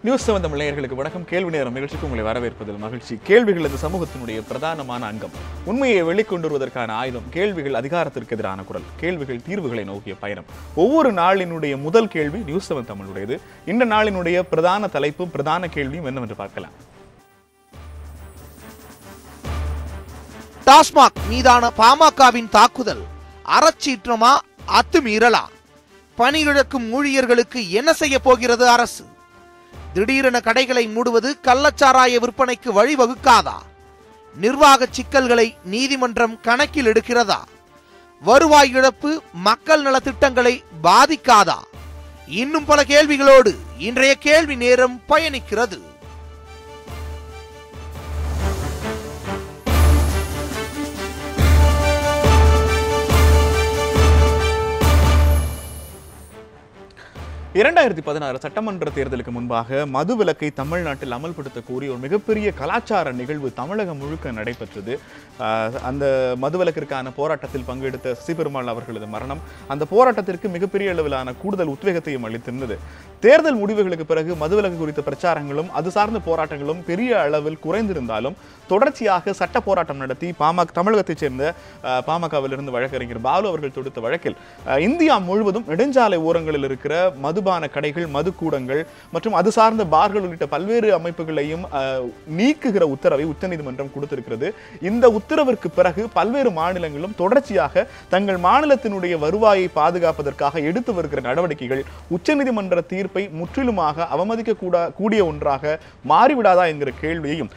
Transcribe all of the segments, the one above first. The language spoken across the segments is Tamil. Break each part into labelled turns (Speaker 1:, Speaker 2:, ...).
Speaker 1: நியூஸ் 7 தமிழ் நேயர்களுக்கு வணக்கம். கேள்வி நேரம் நிகழ்ச்சிக்கு உங்களை வரவேற்பதில் மகிழ்ச்சி. கேள்விகள் இந்த சமூகத்தினுடைய பிரதானமான அங்கம். உண்மையை வெளிக்கொண்டு வருவதற்கான ஆயுதம். கேள்விகள் அதிகாரத்திற்கு எதிரான குரல். கேள்விகள் தீர்வுகளை நோக்கிய பயணம். ஒவ்வொரு நாளினுடைய முதல் கேள்வி நியூஸ் 7 தமிழுடையது. இந்த நாளினுடைய பிரதான தலைப்பும் பிரதான கேள்வியும் என்னவென்று பார்க்கலாம்.
Speaker 2: டாஸ்மாக் மீதான பாமகவின் தாக்குதல் அறச்சீற்றமா அத்துமீறலா? பணியிழக்கும் ஊழியர்களுக்கு என்ன செய்ய போகிறது அரசு? திடீரென கடைகளை மூடுவது கள்ளச்சாராய விற்பனைக்கு வழிவகுக்காதா? நிர்வாக சிக்கல்களை நீதிமன்றம் கணக்கில் எடுக்கிறதா? வருவாய் இழப்பு மக்கள் நல திட்டங்களை பாதிக்காதா? இன்னும் பல கேள்விகளோடு இன்றைய கேள்வி நேரம் பயணிக்கிறது.
Speaker 1: இரண்டாயிரத்தி 16 சட்டமன்ற தேர்தலுக்கு முன்பாக மதுவிலக்கை தமிழ்நாட்டில் அமல்படுத்த கோரி ஒரு மிகப்பெரிய கலாச்சார நிகழ்வு தமிழகம் முழுக்க நடைபெற்றது. அந்த மதுவிலக்கிற்கான போராட்டத்தில் பங்கெடுத்த சசிபெருமாள் அவர்களது மரணம் அந்த போராட்டத்திற்கு மிகப்பெரிய அளவிலான கூடுதல் உத்வேகத்தையும் அளித்திருந்தது. தேர்தல் முடிவுகளுக்கு பிறகு மதுவிலக்கு குறித்த பிரச்சாரங்களும் அது சார்ந்த போராட்டங்களும் பெரிய அளவில் குறைந்திருந்தாலும் தொடர்ச்சியாக சட்ட போராட்டம் நடத்தி தமிழகத்தைச் சேர்ந்த பாமகவிலிருந்து வழக்கறிஞர் பாலு அவர்கள் தொடுத்த வழக்கில் இந்தியா முழுவதும் நெடுஞ்சாலை ஓரங்களில் இருக்கிற மதுபான கடைகள், மதுக்கூடங்கள் மற்றும் அது சார்ந்த பார்கள் உள்ளிட்ட பல்வேறு அமைப்புகளையும் நீக்குகிற உத்தரவை உச்சநீதிமன்றம் கொடுத்திருக்கிறது. இந்த உத்தரவிற்கு பிறகு பல்வேறு மாநிலங்களும் தொடர்ச்சியாக தங்கள் மாநிலத்தினுடைய வருவாயை பாதுகாப்பதற்காக எடுத்து வருகிற நடவடிக்கைகள் உச்சநீதிமன்ற தீர்ப்பை முற்றிலுமாக அவமதிக்க கூடிய ஒன்றாக மாறிவிடாதா என்கிற கேள்வியையும்,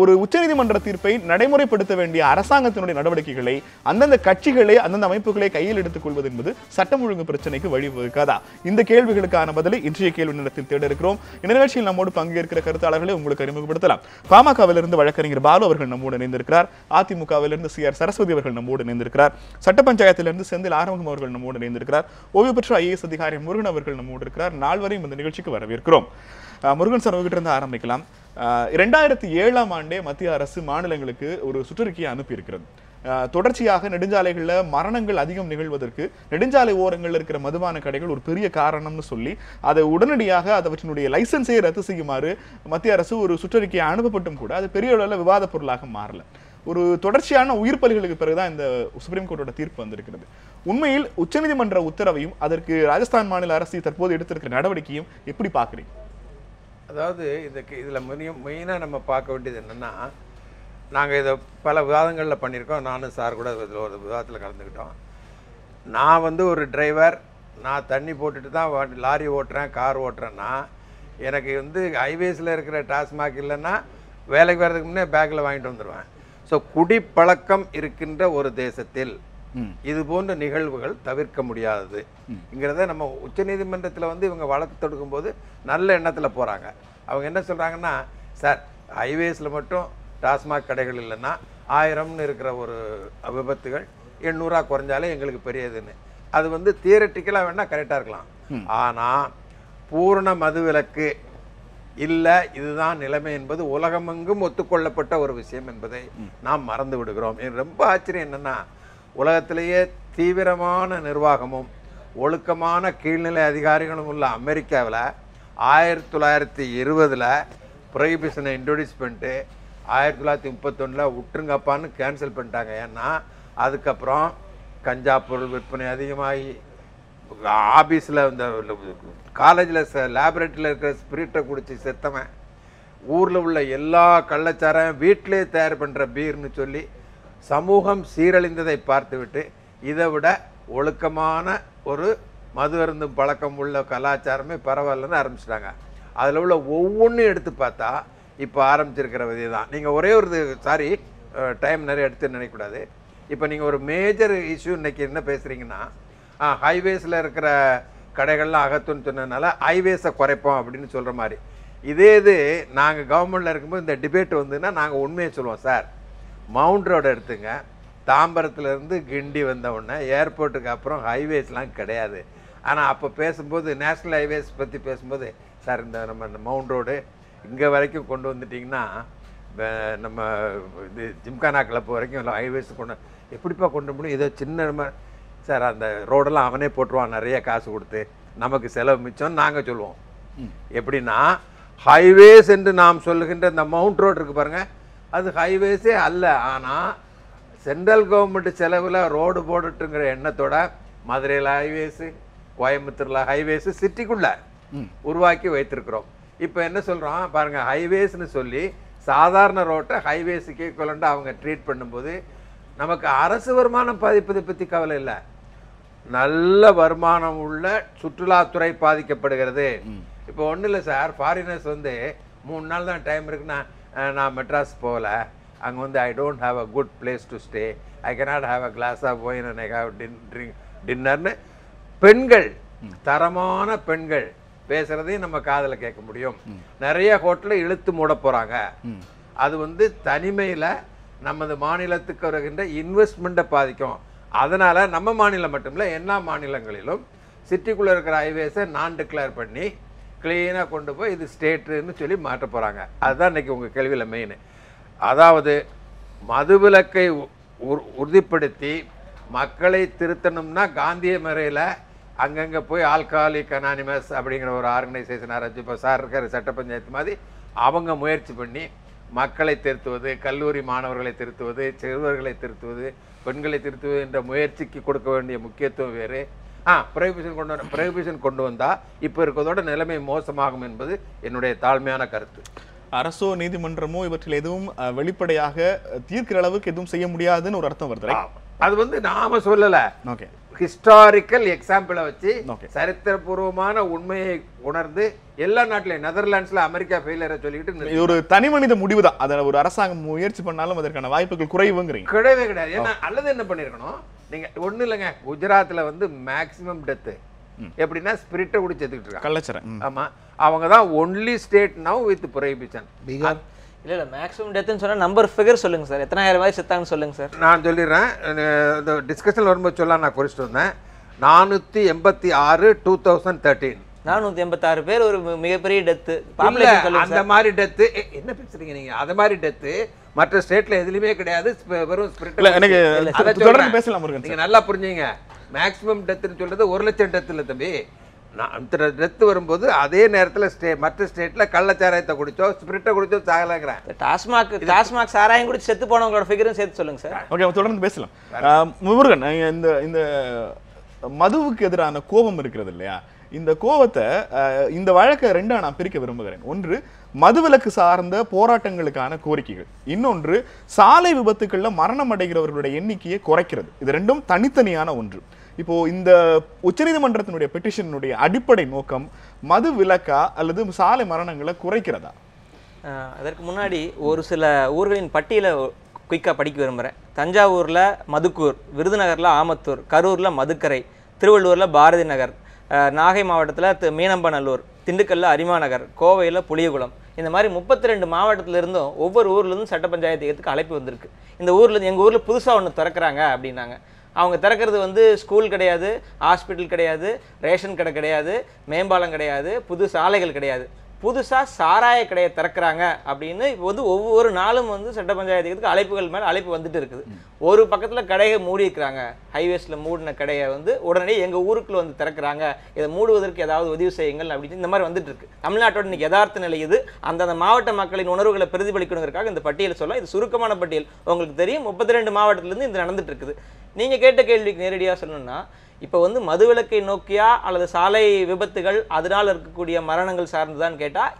Speaker 1: ஒரு உச்சநீதிமன்ற தீர்ப்பை நடைமுறைப்படுத்த வேண்டிய அரசாங்கத்தினுடைய நடவடிக்கைகளை அந்தந்த கட்சிகளே அந்தந்த அமைப்புகளை கையில் எடுத்துக் கொள்வது என்பது சட்டம் ஒழுங்கு பிரச்சனைக்கு வழிவகுக்காதா? இந்த கேள்விகளுக்கான பதிலை இன்றைய கேள்வி நேரத்தில் தேட இருக்கிறோம். இந்த நிகழ்ச்சியில் நம்மோடு பங்கேற்கிற கருத்தாளர்களை உங்களுக்கு அறிமுகப்படுத்தலாம். பாமகவிலிருந்து வழக்கறிஞர் பாலு அவர்கள் நம்மோடு இணைந்திருக்கிறார். அதிமுகவிலிருந்து CR சரஸ்வதி அவர்கள் நம்மோடு இணைந்திருக்கிறார். சட்ட பஞ்சாயத்திலிருந்து செந்தில் ஆறுமுகம் அவர்கள் நம்மோடு இணைந்திருக்கிறார். ஓய்வு பெற்ற IAS அதிகாரி முருகன் அவர்கள் நம்மோடு இருக்கிறார். நால்வரையும் இந்த நிகழ்ச்சிக்கு வரவேற்கிறோம். முருகன் சார், உங்ககிட்ட இருந்து ஆரம்பிக்கலாம். 2007ஆம் ஆண்டே மத்திய அரசு மாநிலங்களுக்கு ஒரு சுற்றறிக்கையை அனுப்பி இருக்கிறது. தொடர்ச்சியாக நெடுஞ்சாலைகளில் மரணங்கள் அதிகம் நிகழ்வதற்கு நெடுஞ்சாலை ஓரங்களில் இருக்கிற மதுபான கடைகள் ஒரு பெரிய காரணம்னு சொல்லி அதை உடனடியாக அவற்றினுடைய லைசன்ஸை ரத்து செய்யுமாறு மத்திய அரசு ஒரு சுற்றறிக்கையை அனுப்பப்பட்டும் கூட அது பெரிய அளவில் விவாத பொருளாக மாறல. ஒரு தொடர்ச்சியான உயிர் பலிகளுக்கு பிறகுதான் இந்த சுப்ரீம் கோர்ட்டோட தீர்ப்பு வந்திருக்கிறது. உண்மையில் உச்சநீதிமன்ற உத்தரவையும் அதற்கு ராஜஸ்தான் மாநில அரசு தற்போது எடுத்திருக்கிற நடவடிக்கையும் எப்படி பார்க்குறீங்க?
Speaker 3: அதாவது இதில் மெயினாக நம்ம பார்க்க வேண்டியது என்னென்னா, நாங்கள் இதை பல விவாதங்களில் பண்ணியிருக்கோம். நானும் சார் கூட இதில் ஒரு விவாதத்தில் கலந்துக்கிட்டோம். நான் ஒரு டிரைவர், நான் தண்ணி போட்டுட்டு தான் லாரி ஓட்டுறேன், கார் ஓட்டுறேன்னா எனக்கு ஹைவேஸில் இருக்கிற டாஸ்மாக் இல்லைன்னா வேலைக்கு வர்றதுக்கு முன்னே பேக்கில் வாங்கிட்டு வந்துடுவேன். ஸோ குடிப்பழக்கம் இருக்கின்ற ஒரு தேசத்தில் இது போன்ற நிகழ்வுகள் தவிர்க்க முடியாததுங்கிறத நம்ம உச்சநீதிமன்றத்தில் இவங்க வழக்கு தொடுக்கும் போது நல்ல எண்ணத்தில் போகிறாங்க. அவங்க என்ன சொல்கிறாங்கன்னா, சார் ஹைவேஸில் மட்டும் டாஸ்மாக் கடைகள் இல்லைன்னா 1000ன்னு இருக்கிற ஒரு விபத்துகள் 800 குறைஞ்சாலே எங்களுக்கு பெரியதுன்னு. அது தியரட்டிக்கலாக வேணால் கரெக்டாக இருக்கலாம். ஆனால் பூரண மதுவிலக்கு இல்லை, இதுதான் நிலைமை என்பது உலகமெங்கும் ஒத்துக்கொள்ளப்பட்ட ஒரு விஷயம் என்பதை நாம் மறந்து விடுகிறோம். ரொம்ப ஆச்சரியம் என்னென்னா, உலகத்திலேயே தீவிரமான நிர்வாகமும் ஒழுக்கமான கீழ்நிலை அதிகாரிகளும் உள்ள அமெரிக்காவில் 1920 ப்ரொஹிபிஷனை இன்ட்ரோடியூஸ் பண்ணிட்டு 1931 விட்டுருங்கப்பான்னு கேன்சல் பண்ணிட்டாங்க. ஏன்னா அதுக்கப்புறம் கஞ்சா பொருள் விற்பனை அதிகமாகி ஆஃபீஸில் இந்த காலேஜில் லேபரேட்டரியில் இருக்கிற ஸ்பிரிட்டை குடிச்சு செத்தவன், ஊரில் உள்ள எல்லா கள்ளச்சாரையும் வீட்டிலே தயார் பண்ணுற பீர்னு சொல்லி சமூகம் சீரழிந்ததை பார்த்துவிட்டு இதை விட ஒழுக்கமான ஒரு மது அருந்தும் பழக்கம் உள்ள கலாச்சாரமே பரவாயில்லன்னு ஆரம்பிச்சிட்டாங்க. அதில் உள்ள ஒவ்வொன்றும் எடுத்து பார்த்தா இப்போ ஆரம்பிச்சிருக்கிற விதை தான். நீங்கள் ஒரே ஒரு டைம் நிறைய எடுத்து நினைக்கக்கூடாது. இப்போ நீங்கள் ஒரு மேஜர் இஷ்யூ இன்றைக்கி என்ன பேசுகிறீங்கன்னா, ஹைவேஸில் இருக்கிற கடைகள்லாம் அகத்துன்னு சொன்னதுனால ஹைவேஸை குறைப்போம் அப்படின்னு சொல்கிற மாதிரி. இது நாங்கள் கவர்மெண்ட்டில் இருக்கும்போது இந்த டிபேட் வந்துன்னா நாங்கள் உண்மையை சொல்லுவோம். சார், மவுண்ட் ரோடு எடுத்துங்க, தாம்பரத்துலேருந்து கிண்டி வந்த உடனே ஏர்போர்ட்டுக்கு அப்புறம் ஹைவேஸ்லாம் கிடையாது. ஆனால் அப்போ பேசும்போது நேஷ்னல் ஹைவேஸ் பற்றி பேசும்போது, சார் நம்ம இந்த மவுண்ட் ரோடு இங்கே வரைக்கும் கொண்டு வந்துட்டிங்கன்னா நம்ம இது ஜிம்கானா கிளப் வரைக்கும் ஹைவேஸ் எப்படிப்பா கொண்டு முடியும்? இதை சின்ன சார் அந்த ரோடெல்லாம் அவனே போட்டுருவான் நிறைய காசு கொடுத்து, நமக்கு செலவு மிச்சம் நாங்கள் சொல்லுவோம். எப்படின்னா ஹைவேஸ் என்று நாம் சொல்லுகின்ற இந்த மவுண்ட் ரோடு இருக்கு பாருங்க, அது ஹைவேஸே அல்ல. ஆனால் சென்ட்ரல் கவர்மெண்ட் செலவில் ரோடு போட்டுட்டுங்கிற எண்ணத்தோட மதுரையில் ஹைவேஸு, கோயம்புத்தூரில் ஹைவேஸு சிட்டிக்குள்ள உருவாக்கி வைத்திருக்கிறோம். இப்போ என்ன சொல்கிறோம் பாருங்கள், ஹைவேஸ்னு சொல்லி சாதாரண ரோட்டை ஹைவேஸுக்கு ஈக்குவலண்டா அவங்க ட்ரீட் பண்ணும்போது நமக்கு அரசு வருமானம் பாதிப்பதை பற்றி கவலை இல்லை. நல்ல வருமானம் உள்ள சுற்றுலாத்துறை பாதிக்கப்படுகிறது. இப்போ ஒன்றும் இல்லை சார், ஃபாரினர்ஸ் வந்து 3 நாள் தான் டைம் இருக்குன்னா நான் மெட்ராஸ் போகல, அங்கே வந்து I don't have a good place to stay, I cannot have a glass of wine and I have டின்னர்னு பெண்கள், தரமான பெண்கள் பேசுறதையும் நம்ம காதில் கேட்க முடியும். நிறைய ஹோட்டலில் இழுத்து மூட போகிறாங்க. அது வந்து தனிமையில் நமது மாநிலத்துக்கு வருகின்ற இன்வெஸ்ட்மெண்ட்டை பாதிக்கும். அதனால் நம்ம மாநிலம் மட்டும் இல்லை, எல்லா மாநிலங்களிலும் சிட்டிக்குள்ளே இருக்கிற ஹைவேஸை நான் டிக்ளேர் பண்ணி க்ளீனாக கொண்டு போய் இது ஸ்டேட்டுன்னு சொல்லி மாற்ற போகிறாங்க. அதுதான் இன்றைக்கி உங்கள் கேள்வியில் மெயின். அதாவது மதுவிலக்கை உறுதிப்படுத்தி மக்களை திருத்தணும்னா காந்திய முறையில் அங்கங்கே போய் ஆல்கஹாலிக் அனானிமஸ் அப்படிங்கிற ஒரு ஆர்கனைசேஷன் ஆரம்பிச்சு, இப்போ சார் இருக்கிற சட்ட பஞ்சாயத்து மாதிரி அவங்க முயற்சி பண்ணி மக்களை திருத்துவது, கல்லூரி மாணவர்களை திருத்துவது, சிறுவர்களை திருத்துவது, பெண்களை திருத்துவது என்ற முயற்சிக்கு கொடுக்க வேண்டிய முக்கியத்துவம் வேறு. ப்ரொஹிபிஷன் கொண்டு வந்தால் இப்போ இருக்கிறதோட நிலைமை மோசமாகும் என்பது என்னுடைய தாழ்மையான கருத்து.
Speaker 1: அரசோ நீதிமன்றமோ இவற்றில் எதுவும் வெளிப்படையாக தீர்க்கிற அளவுக்கு எதுவும் செய்ய முடியாதுன்னு ஒரு அர்த்தம் வருது.
Speaker 3: அது வந்து நாம சொல்லலை,
Speaker 1: ஓகே,
Speaker 3: ஹிஸ்டாரிக்கல் எக்ஸாம்பிளை வச்சு சரித்திரபூர்வமான உண்மையை உணர்ந்து எல்லா நாட்டிலையும் நெதர்லாண்ட்ஸ்ல அமெரிக்கா ஃபெயிலியரை சொல்லிட்டு
Speaker 1: ஒரு தனி மனித முடிவு தான். அதை ஒரு அரசாங்கம் முயற்சி பண்ணாலும் அதற்கான வாய்ப்புகள் குறைவுங்கிறீங்க.
Speaker 3: கிடையவே கிடையாது. ஏன்னா அல்லது என்ன பண்ணிருக்கணும், நீங்க ஒண்ணு இல்லைங்க, குஜராத்ல வந்து மேக்சிமம் டெத்து எப்படின்னா ஸ்பிரிட்டை குடிச்சு எடுத்துக்கிட்டு இருக்காங்க,
Speaker 1: கள்ளச்சரம்.
Speaker 3: ஆமா, அவங்க தான் only state now with prohibition.
Speaker 2: Bihar
Speaker 4: இல்ல மேக்ஸிமம் டெத்னு சொன்னா நம்பர் ஃபிகர் சொல்லுங்க சார், எத்தனை ஆயிரம் வயசு செத்தாங்கன்னு சொல்லுங்க சார்.
Speaker 3: நான் சொல்லிடுறேன், இந்த டிஸ்கஷன் வரும்போது சொல்ல நான் குறிச்சிட்டு வந்தேன். 486 2013
Speaker 4: 486 பேர் ஒரு மிகப்பெரிய டெத்து.
Speaker 3: அந்த மாதிரி டெத்து என்ன பேசுறீங்க நீங்க? அந்த மாதிரி டெத்து மற்ற ஸ்டேட்ல எதுலயுமே கிடையாது. வெறும்
Speaker 1: தொடர்ந்து பேசலாம்.
Speaker 3: நீங்க நல்லா புரிஞ்சுங்க, மேக்ஸிமம் டெத்துன்னு சொல்றது 1 லட்சம் டெத்து இல்ல தம்பி. டெத்து வரும்போது அதே நேரத்தில் மற்ற ஸ்டேட்ல கள்ளச்சாராயத்தை குடிச்சோ ஸ்பிரிட்டை குடிச்சோ சாகலாங்கிறேன்.
Speaker 4: டாஸ்மாக் சாராயம் குடிச்சு செத்து போனவங்களோட ஃபிகரும் சேர்த்து சொல்லுங்க சார்.
Speaker 1: ஓகே, தொடர்ந்து பேசலாம். முருகன், இந்த மதுவுக்கு எதிரான கோபம் இருக்கிறது இல்லையா, இந்த கோபத்தை இந்த வழக்கை ரெண்டா நான் பிரிக்க விரும்புகிறேன். ஒன்று மதுவிலக்கு சார்ந்த போராட்டங்களுக்கான கோரிக்கைகள், இன்னொன்று சாலை விபத்துக்கள்ல மரணம் அடைகிறவர்களுடைய எண்ணிக்கையை குறைக்கிறது. இது ரெண்டும் தனித்தனியான ஒன்று. இப்போ இந்த உச்சநீதிமன்றத்தினுடைய பெட்டிஷனுடைய அடிப்படை நோக்கம் மது விலக்கா அல்லது சாலை மரணங்களை குறைக்கிறதா?
Speaker 4: அதற்கு முன்னாடி ஒரு சில ஊர்களின் பட்டியலை குயிக்காக படிக்க விரும்புகிறேன். தஞ்சாவூரில் மதுக்கூர், விருதுநகரில் ஆமத்தூர், கரூரில் மதுக்கரை, திருவள்ளூரில் பாரதி நகர், நாகை மாவட்டத்தில் மீனம்பநல்லூர், திண்டுக்கல்லில் அரிமாநகர், கோவையில் புளியகுளம், இந்த மாதிரி 32 மாவட்டத்திலிருந்தும் ஒவ்வொரு ஊர்லேருந்தும் சட்ட பஞ்சாயத்துக்கு அழைப்பு வந்திருக்கு. இந்த ஊர்லேருந்து எங்கள் ஊரில் புதுசாக ஒன்று திறக்கிறாங்க அப்படின்னாங்க. அவங்க திறக்கிறது வந்து ஸ்கூல் கிடையாது, ஹாஸ்பிட்டல் கிடையாது, ரேஷன் கடை கிடையாது, மேம்பாலம் கிடையாது, புது சாலைகள் கிடையாது, புதுசாக சாராய கடையை திறக்கிறாங்க அப்படின்னு இப்போ வந்து ஒவ்வொரு நாளும் வந்து சட்ட பஞ்சாயத்துக்கு அழைப்புகள் மேலே அழைப்பு வந்துட்டு இருக்குது. ஒரு பக்கத்தில் கடையை மூடி இருக்கிறாங்க, ஹைவேஸில் மூடின கடையை வந்து உடனே எங்கள் ஊருக்குள்ள வந்து திறக்கிறாங்க, இதை மூடுவதற்கு ஏதாவது உதவி செய்யுங்கள் அப்படின்னு இந்த மாதிரி வந்துட்டு இருக்கு. தமிழ்நாட்டோட இன்னைக்கு யதார்த்த நிலை இது. அந்தந்த மாவட்ட மக்களின் உணர்வுகளை பிரதிபலிக்கணுங்கிறதுக்காக இந்த பட்டியலை சொல்ல, இது சுருக்கமான பட்டியல், உங்களுக்கு தெரியும். 32 மாவட்டத்திலேருந்து இது நடந்துட்டு இருக்குது. நீங்கள் கேட்ட கேள்விக்கு நேரடியாக சொல்லணும்னா, இப்போ வந்து மதுவிலக்கை நோக்கியா அல்லது சாலை விபத்துகள் அதனால் இருக்கக்கூடிய மரணங்கள் சார்ந்ததான்னு கேட்டால்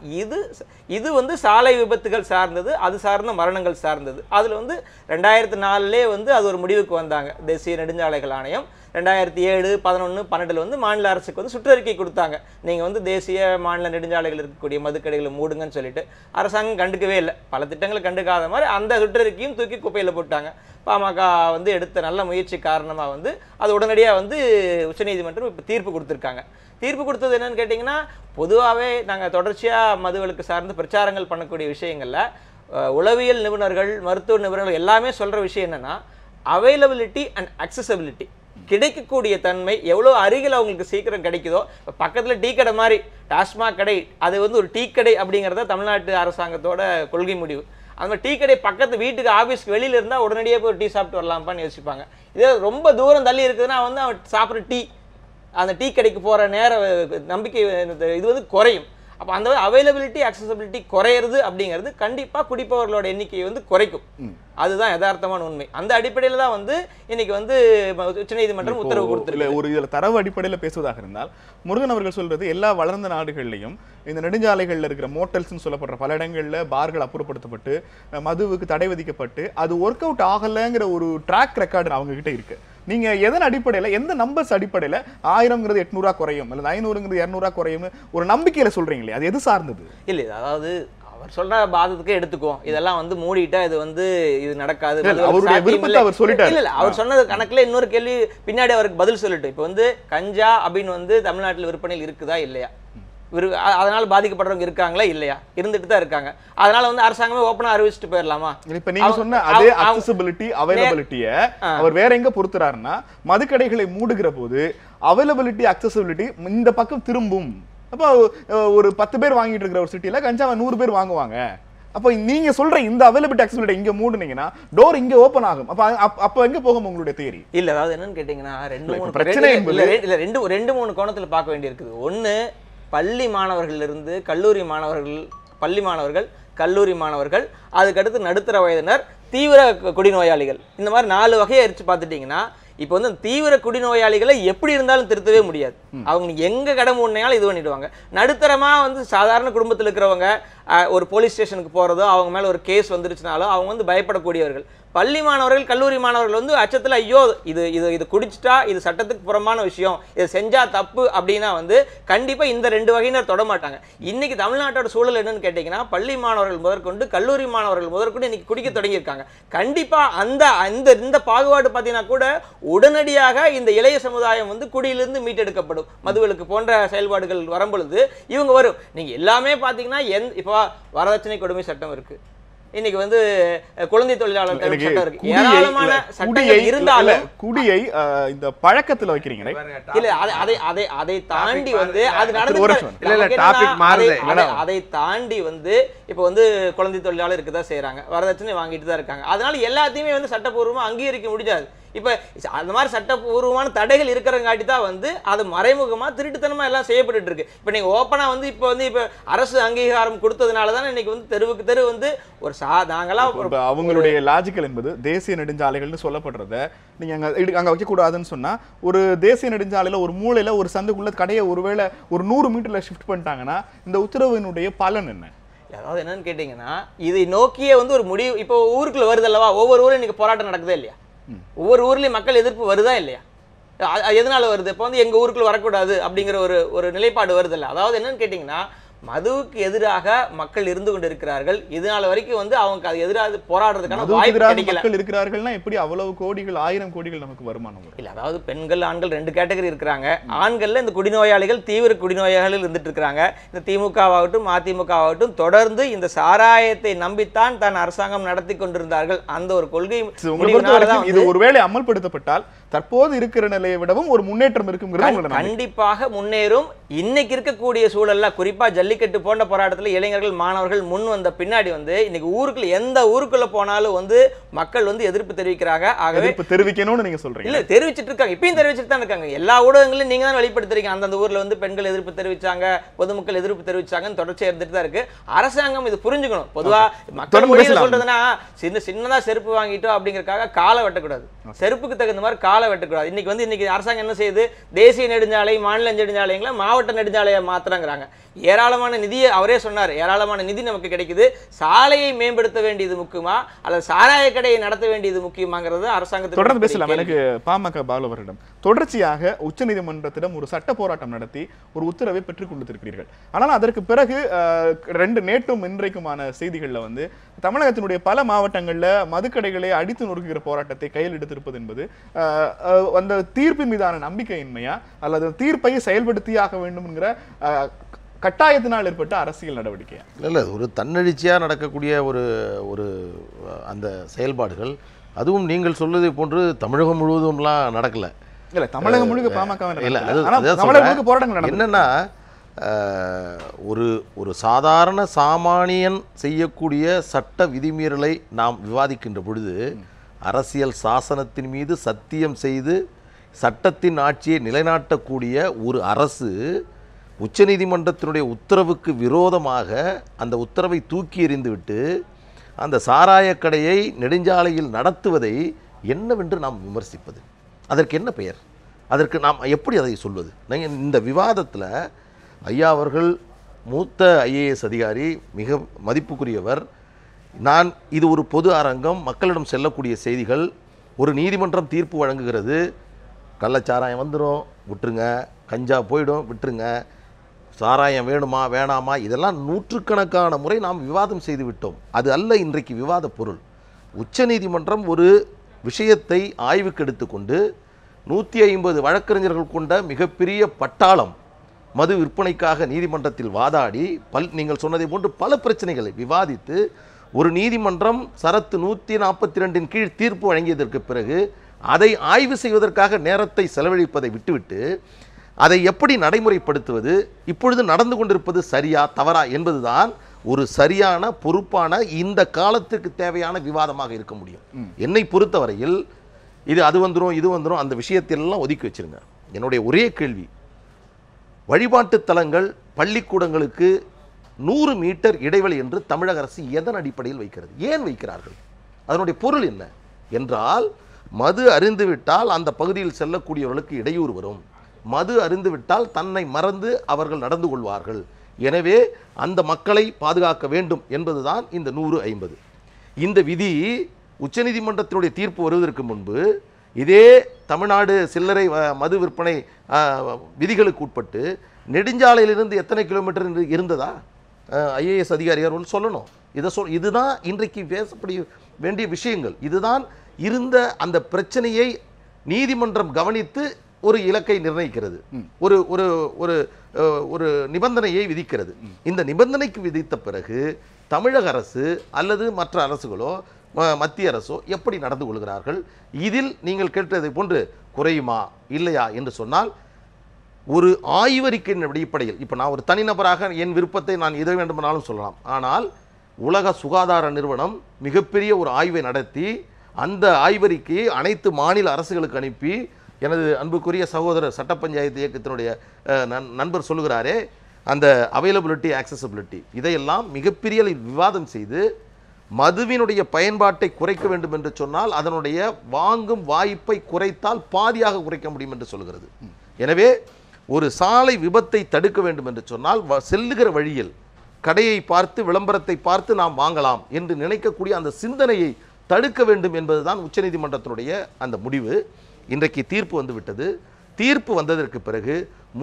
Speaker 4: இது வந்து சாலை விபத்துகள் சார்ந்தது, அது சார்ந்த மரணங்கள் சார்ந்தது. அதில் வந்து 2004 வந்து அது ஒரு முடிவுக்கு வந்தாங்க. தேசிய நெடுஞ்சாலைகள் ஆணையம் 2007, 11, 12 வந்து மாநில அரசுக்கு வந்து சுற்றறிக்கை கொடுத்தாங்க. நீங்கள் வந்து தேசிய மாநில நெடுஞ்சாலைகள் இருக்கக்கூடிய மதுக்கடைகளை மூடுங்கன்னு சொல்லிட்டு அரசாங்கம் கண்டுக்கவே இல்லை. பல திட்டங்களை கண்டுக்காத மாதிரி அந்த சுற்றறிக்கையும் தூக்கி குப்பையில் போட்டாங்க. பாமக வந்து எடுத்த நல்ல முயற்சி காரணமாக வந்து அது உடனடியாக வந்து உச்சநீதிமன்றம் இப்போ தீர்ப்பு கொடுத்துருக்காங்க. தீர்ப்பு கொடுத்தது என்னன்னு கேட்டிங்கன்னா, பொதுவாகவே நாங்கள் தொடர்ச்சியாக மதுவிலக்கு சார்ந்து பிரச்சாரங்கள் பண்ணக்கூடிய விஷயங்களில் உளவியல் நிபுணர்கள், மருத்துவ நிபுணர்கள் எல்லாமே சொல்கிற விஷயம் என்னென்னா, அவைலபிலிட்டி அண்ட் அக்சசபிலிட்டி, கிடைக்கக்கூடிய தன்மை எவ்வளோ அருகில் அவங்களுக்கு சீக்கிரம் கிடைக்குதோ. இப்போ பக்கத்தில் டீ கடை மாதிரி டாஸ்மாக் கடை, அது வந்து ஒரு டீ கடை அப்படிங்கிறத தமிழ்நாட்டு அரசாங்கத்தோட கொள்கை முடிவு. அந்த மாதிரி டீ கடை பக்கத்து வீட்டுக்கு ஆஃபீஸ்க்கு வெளியில் இருந்தால் உடனடியாக போய் டீ சாப்பிட்டு வரலாம்ப்பான்னு யோசிப்பாங்க. இதே ரொம்ப தூரம் தள்ளி இருக்குதுன்னா வந்து அவன் சாப்பிட்ற டீ, அந்த டீ கடைக்கு போகிற நேர நம்பிக்கை இது வந்து குறையும். அப்போ அந்த அவைலபிலிட்டி அக்சசபிலிட்டி குறையிறது அப்படிங்கிறது கண்டிப்பாக குடிப்பவர்களோட எண்ணிக்கையை வந்து குறைக்கும். அதுதான் யதார்த்தமான உண்மை. அந்த அடிப்படையில் தான் வந்து இன்னைக்கு வந்து உச்சநீதிமன்றம் உத்தரவு கொடுத்துருக்கு.
Speaker 1: ஒரு இதில் தரவு அடிப்படையில் பேசுவதாக இருந்தால் முருகன் அவர்கள் சொல்றது எல்லா வளர்ந்த நாடுகள்லையும் இந்த நெடுஞ்சாலைகளில் இருக்கிற மோட்டல்ஸ்ன்னு சொல்லப்படுற பல இடங்களில் பார்கள் அப்புறப்படுத்தப்பட்டு மதுவுக்கு தடை விதிக்கப்பட்டு அது ஒர்க் அவுட் ஆகலைங்கிற ஒரு ட்ராக் ரெக்கார்டு அவங்க கிட்ட இருக்கு. நீங்க எதன் அடிப்படையில், எந்த நம்பர்ஸ் அடிப்படையில் 1000ங்கிறது 800 குறையும் அல்லது 500ங்கிறது 200 குறையும் ஒரு நம்பிக்கையில சொல்றீங்களே, அது எது சார்ந்தது?
Speaker 4: இல்லை, அதாவது அவர் சொல்ற பாதத்துக்கே எடுத்துக்குவோம். இதெல்லாம் வந்து மூடிட்டா இது வந்து இது நடக்காது.
Speaker 1: அவருடைய விருப்பத்தை அவர் சொல்லிட்டாரு.
Speaker 4: இல்ல அவர் சொன்னது கணக்குல இன்னொரு கேள்வி பின்னாடி அவருக்கு பதில் சொல்லிட்டு, இப்போ வந்து கஞ்சா அப்படின்னு வந்து தமிழ்நாட்டில் விற்பனையில் இருக்குதா இல்லையா, அதனால பாதிக்கப்படுறவங்க இருக்காங்களா இல்லையா, இருந்துட்டு தான் இருக்காங்க. அதனால வந்து அரசாங்கமே ஓப்பனா அறிவிச்சுட்டு போயிடலாமா?
Speaker 1: இப்ப நீங்க சொன்ன அதே அக்சஸிபிலிட்டி அவைலபிலிட்டியை அவர் வேற எங்க பொறுத்துறாருன்னா, மதுக்கடைகளை மூடுகிற போது அவைலபிலிட்டி அக்சஸிபிலிட்டி இந்த பக்கம் திரும்பும். அப்போ ஒரு 10 பேர் வாங்கிட்டு இருக்கிற ஒரு சிட்டில கஞ்சாவை 100 பேர் வாங்குவாங்க. அப்ப நீங்க சொல்ற இந்த அவைலபிலிட்டி அக்சஸிபிலிட்டி இங்க மூடுனீங்கன்னா டோர் இங்க ஓபன் ஆகும். அப்ப எங்க போகும் உங்களுடைய தியரி?
Speaker 4: இல்ல, அதாவது என்னன்னு கேட்டீங்கன்னா ரெண்டு மூணு கோணத்துல பார்க்க வேண்டியிருக்குது. ஒண்ணு, பள்ளி மாணவர்களிலிருந்து கல்லூரி மாணவர்கள், பள்ளி மாணவர்கள், கல்லூரி மாணவர்கள், அதுக்கடுத்து நடுத்தர வயதினர், தீவிர குடிநோயாளிகள், இந்த மாதிரி 4 வகையை எரிச்சு பார்த்துட்டீங்கன்னா இப்போ வந்து தீவிர குடிநோயாளிகளை எப்படி இருந்தாலும் திருத்தவே முடியாது. அவங்க எங்க கடமை உண்மையாலும் இது பண்ணிடுவாங்க. நடுத்தரமா வந்து சாதாரண குடும்பத்தில் இருக்கிறவங்க ஒரு போலீஸ் ஸ்டேஷனுக்கு போறதோ அவங்க மேல ஒரு கேஸ் வந்துருச்சுனாலும் அவங்க வந்து பயப்படக்கூடியவர்கள். பள்ளி மாணவர்கள், கல்லூரி மாணவர்கள் வந்து அச்சத்தில் ஐயோ இது இது இது குடிச்சிட்டா இது சட்டத்துக்கு புறமான விஷயம், இதை செஞ்சா தப்பு அப்படின்னா வந்து கண்டிப்பா இந்த 2 வகையினர் தொட மாட்டாங்க. இன்னைக்கு தமிழ்நாட்டோட சூழல் என்னன்னு கேட்டீங்கன்னா, பள்ளி மாணவர்கள் முதற்கொண்டு கல்லூரி மாணவர்கள் முதற்கொண்டு இன்னைக்கு குடிக்க தொடங்கியிருக்காங்க. கண்டிப்பா இந்த பாகுபாடு பார்த்தீங்கன்னா கூட உடனடியாக இந்த இளைய சமுதாயம் வந்து குடியிலிருந்து மீட்டெடுக்கப்படும். மதுவிலக்கு போன்ற செயல்பாடுகள் வரும்பொழுது இவங்க வரும். நீங்க எல்லாமே பார்த்தீங்கன்னா இப்போ வரதட்சணை கொடுமை சட்டம் இருக்கு, இன்னைக்கு வந்து குழந்தை தொழிலாளர் சட்டம் இருக்கு, ஏராளமான சட்டங்கள் இருந்தாலும் குடியை
Speaker 1: இந்த பழக்கத்துல வைக்கிறீங்க.
Speaker 4: இல்ல அதை தாண்டி வந்து அது அதை தாண்டி வந்து இப்ப வந்து குழந்தை தொழிலாளர் இருக்குதான் செய்யறாங்க, வரதட்சணை வாங்கிட்டு தான் இருக்காங்க. அதனால எல்லாத்தையுமே வந்து சட்டப்பூர்வமா அங்கீகரிக்க முடியாது. இப்ப அந்த மாதிரி சட்டப்பூர்வமான தடைகள் இருக்கிறங்காட்டி தான் வந்து அது மறைமுகமா திருட்டுத்தனமா எல்லாம் செய்யப்பட்டு இருக்கு. இப்ப நீங்க ஓப்பனா வந்து இப்ப அரசு அங்கீகாரம் கொடுத்ததுனால தான் இன்னைக்கு வந்து தெருவுக்கு தெரு வந்து ஒரு
Speaker 1: அவங்களுடைய லாஜிக்கல் என்பது தேசிய நெடுஞ்சாலைகள்னு சொல்லப்படுறத நீங்க அங்க வைக்க கூடாதுன்னு சொன்னா, ஒரு தேசிய நெடுஞ்சாலையில ஒரு மூலையில ஒரு சந்துக்குள்ள கடையை ஒருவேளை ஒரு 100 மீட்டர்ல ஷிஃப்ட் பண்ணிட்டாங்கன்னா இந்த உத்தரவினுடைய பலன் என்ன?
Speaker 4: அதாவது என்னன்னு கேட்டீங்கன்னா, இதை நோக்கியே வந்து ஒரு முடிவு இப்போ ஊருக்குள்ள வருது அல்லவா, ஒவ்வொரு ஊரும் இன்னைக்கு போராட்டம் நடக்குதா இல்லையா, ஒவ்வொரு ஊர்லயும் மக்கள் எதிர்ப்பு வருதா இல்லையா, எதனால வருது? இப்போ வந்து எங்க ஊருக்குள்ள வரக்கூடாது அப்படிங்கிற ஒரு நிலைப்பாடு வருது இல்லை. அதாவது என்னன்னு கேட்டீங்கன்னா, மதுவுக்கு எதிராக மக்கள் இருந்து கொண்டு இருக்கிறார்கள். இதனால வரைக்கும் வந்து அவங்க அது எதிராக போராடுறதுக்கான வாய்ப்பு கிடைக்கல.
Speaker 1: மக்கள் இருக்கிறார்கள்னா எப்படி அவ்வளவு கோடிகள் 1000 கோடிகள் நமக்கு வருமானம் வரும்?
Speaker 4: இல்ல, அதாவது பெண்கள் ஆண்கள் 2 கேட்டகரி இருக்கிறாங்க. ஆண்கள்ல இந்த குடிநோயாளிகள் தீவிர குடிநோயாளிகள் இருந்துட்டு இருக்காங்க. இந்த திமுகவாகட்டும் அதிமுகவாகட்டும் தொடர்ந்து இந்த சாராயத்தை நம்பித்தான் தான் அரசாங்கம் நடத்தி கொண்டிருந்தார்கள். அந்த ஒரு கொள்கை
Speaker 1: இது ஒருவேளை அமல்படுத்தப்பட்டால் தற்போது இருக்கிற நிலையை விடவும் ஒரு முன்னேற்றம் இருக்குங்கிறது
Speaker 4: கண்டிப்பாக முன்னேறும். இன்னைக்கு இருக்கக்கூடிய சூழல்ல குறிப்பா ஜல்லிக்கட்டு போன்ற போராட்டத்தில் இளைஞர்கள் மாணவர்கள் முன் வந்த பின்னாடி வந்து இன்னைக்கு ஊருக்குள்ள எந்த ஊருக்குள்ள போனாலும் வந்து மக்கள் வந்து எதிர்ப்பு தெரிவிக்கிறாங்க. ஆகவே
Speaker 1: தெரிவிக்கணும்னு நீங்க சொல்றீங்க.
Speaker 4: இல்ல, தெரிவிச்சிட்டு இருக்காங்க, இப்பயும் தெரிவிச்சிட்டு தான் இருக்காங்க. எல்லா ஊடகங்களையும் நீங்க தான் வெளிப்படுத்துறீங்க. அந்தந்த ஊர்ல வந்து பெண்கள் எதிர்ப்பு தெரிவிச்சாங்க, பொதுமக்கள் எதிர்ப்பு தெரிவிச்சாங்கன்னு தொடர்ச்சியா இருந்துட்டு தான் இருக்கு. அரசாங்கம் இது புரிஞ்சுக்கணும். பொதுவா மக்கள் மொழியில் சொல்றதுன்னா சின்னதா செருப்பு வாங்கிட்டோம் அப்படிங்கறதுக்காக காலை வெட்டக்கூடாது, செருப்புக்கு தகுந்த மாதிரி காலை வெட்டக்கூடாது. இன்னைக்கு அரசாங்கம் என்ன செய்யுது, தேசிய நெடுஞ்சாலை மாநில நெடுஞ்சாலைகளை மாவட்ட நெடுஞ்சாலையை மாத்துறாங்கிறாங்க. ஏராளமான நிதியை அவரே சொன்னார், ஏராளமான நிதி நமக்கு கிடைக்குது, சாலையை மேம்படுத்த வேண்டியது முக்கியமா அல்லது சாராய கடையை நடத்த வேண்டியது முக்கியமாங்கிறது அரசாங்கத்துக்கு தொடர்ந்து பேசலாம். எனக்கு
Speaker 1: பாமக பாலுவரிடம் தொடர்ச்சியாக உச்சநீதிமன்றத்திடம் ஒரு சட்ட போராட்டம் நடத்தி ஒரு உத்தரவை பெற்றுக் கொடுத்திருக்கிறீர்கள். ஆனால் அதற்கு பிறகு நேற்றும் இன்றைக்குமான செய்திகள்ல வந்து தமிழகத்தினுடைய பல மாவட்டங்கள்ல மதுக்கடைகளை அடித்து நொறுக்குகிற போராட்டத்தை கையில் எடுத்திருப்பது என்பது அந்த தீர்ப்பின் மீதான நம்பிக்கையின்மையா அல்லது தீர்ப்பை செயல்படுத்தியாக வேண்டும் என்கிற கட்டாயத்தினால் ஏற்பட்ட அரசியல் நடவடிக்கையா?
Speaker 5: இல்லை, ஒரு தன்னெழுச்சியாக நடக்கக்கூடிய ஒரு அந்த செயல்பாடுகள், அதுவும் நீங்கள் சொல்வதை போன்று தமிழகம் முழுவதும்லாம் நடக்கலை.
Speaker 1: இல்லை, தமிழகம் முழுக்க பாமக
Speaker 5: இல்லை, அது போராட்டங்கள் என்னன்னா, ஒரு சாதாரண சாமானியன் செய்யக்கூடிய சட்ட விதிமீறலை நாம் விவாதிக்கின்ற பொழுது அரசியல் சாசனத்தின் மீது சத்தியம் செய்து சட்டத்தின் ஆட்சியை நிலைநாட்டக்கூடிய ஒரு அரசு உச்சநீதிமன்றத்தினுடைய உத்தரவுக்கு விரோதமாக அந்த உத்தரவை தூக்கி எறிந்துவிட்டு அந்த சாராயக் கடையை நெடுஞ்சாலையில் நடத்துவதை என்னவென்று நாம் விமர்சிப்பது? அதற்கு என்ன பெயர்? அதற்கு நாம் எப்படி அதை சொல்வது? இந்த விவாதத்தில் ஐயா அவர்கள் மூத்த ஐஏஎஸ் அதிகாரி, மிக மதிப்புக்குரியவர். நான் இது ஒரு பொது அரங்கம், மக்களிடம் செல்லக்கூடிய செய்திகள். ஒரு நீதிமன்றம் தீர்ப்பு வழங்குகிறது, கள்ளச்சாராயம் வந்துடும் விட்டுருங்க, கஞ்சா போயிடும் விட்டுருங்க, சாராயம் வேணுமா வேணாமா, இதெல்லாம் நூற்றுக்கணக்கான முறை நாம் விவாதம் செய்து விட்டோம். அது அல்ல இன்றைக்கு விவாத பொருள். உச்சநீதிமன்றம் ஒரு விஷயத்தை ஆய்வுக்கு எடுத்துக்கொண்டு 150 வழக்கறிஞர்கள் கொண்ட மிகப்பெரிய பட்டாளம் மது விற்பனைக்காக நீதிமன்றத்தில் வாதாடி நீங்கள் சொன்னதை போன்று பல பிரச்சனைகளை விவாதித்து ஒரு நீதிமன்றம் சரத்து 142 கீழ் தீர்ப்பு வழங்கியதற்கு பிறகு அதை ஆய்வு செய்வதற்காக நேரத்தை செலவழிப்பதை விட்டுவிட்டு அதை எப்படி நடைமுறைப்படுத்துவது, இப்பொழுது நடந்து கொண்டிருப்பது சரியா தவறா என்பதுதான் ஒரு சரியான பொறுப்பான இந்த காலத்துக்கு தேவையான விவாதமாக இருக்க முடியும். என்னை பொறுத்தவரையில் இது அது வந்துடும் இது வந்துடும் அந்த விஷயத்தையெல்லாம் ஒதுக்கி வச்சிருங்க. என்னுடைய ஒரே கேள்வி, வழிபாட்டு தலங்கள் பள்ளிக்கூடங்களுக்கு 100 மீட்டர் இடைவெளி என்று தமிழக அரசு எதன் அடிப்படையில் வைக்கிறது? ஏன் வைக்கிறார்கள்? அதனுடைய பொருள் என்ன என்றால், மது அருந்துவிட்டால் அந்த பகுதியில் செல்லக்கூடியவர்களுக்கு இடையூறு வரும், மது அருந்துவிட்டால் தன்னை மறந்து அவர்கள் நடந்து கொள்வார்கள், எனவே அந்த மக்களை பாதுகாக்க வேண்டும் என்பதுதான் இந்த 150. இந்த விதி உச்சநீதிமன்றத்தினுடைய தீர்ப்பு வருவதற்கு முன்பு இதே தமிழ்நாடு சில்லறை மது விற்பனை விதிகளுக்கு உட்பட்டு நெடுஞ்சாலையிலிருந்து எத்தனை கிலோமீட்டர் இருந்ததா ஐஏஎஸ் அதிகாரிகள் சொல்லணும். இதுதான் இன்றைக்கு பேசப்பட வேண்டிய விஷயங்கள். இதுதான் இருந்த அந்த பிரச்சனையை நீதிமன்றம் கவனித்து ஒரு இலக்கை நிர்ணயிக்கிறது, ஒரு ஒரு ஒரு ஒரு நிபந்தனையை விதிக்கிறது. இந்த நிபந்தனைக்கு விதித்த பிறகு தமிழக அரசு அல்லது மற்ற அரசுகளோ மத்திய அரசோ எப்படி நடந்து கொள்கிறார்கள்? இதில் நீங்கள் கேட்டதை போன்று குறையுமா இல்லையா என்று சொன்னால், ஒரு ஆய்வறிக்கையின் அடிப்படையில், இப்போ நான் ஒரு தனிநபராக என் விருப்பத்தை நான் எதை வேண்டுமானாலும் சொல்லலாம், ஆனால் உலக சுகாதார நிறுவனம் மிகப்பெரிய ஒரு ஆய்வை நடத்தி அந்த ஆய்வறிக்கையை அனைத்து மாநில அரசுகளுக்கு அனுப்பி, எனது அன்புக்குரிய சகோதரர் சட்ட பஞ்சாயத்து இயக்கத்தினுடைய நண்பர் சொல்லுகிறாரே, அந்த அவைலபிலிட்டி ஆக்சசபிலிட்டி இதையெல்லாம் மிகப்பெரிய விவாதம் செய்து மதுவினுடைய பயன்பாட்டை குறைக்க வேண்டும் என்று சொன்னால் அதனுடைய வாங்கும் வாய்ப்பை குறைத்தால் பாதியாக குறைக்க முடியும் என்று சொல்கிறது. எனவே ஒரு சாலை விபத்தை தடுக்க வேண்டும் என்று சொன்னால் செல்லுகிற வழியில் கடையை பார்த்து விளம்பரத்தை பார்த்து நாம் வாங்கலாம் என்று நினைக்கக்கூடிய அந்த சிந்தனையை தடுக்க வேண்டும் என்பதுதான் உச்சநீதிமன்றத்தினுடைய அந்த முடிவு. இன்றைக்கு தீர்ப்பு வந்துவிட்டது. தீர்ப்பு வந்ததற்கு பிறகு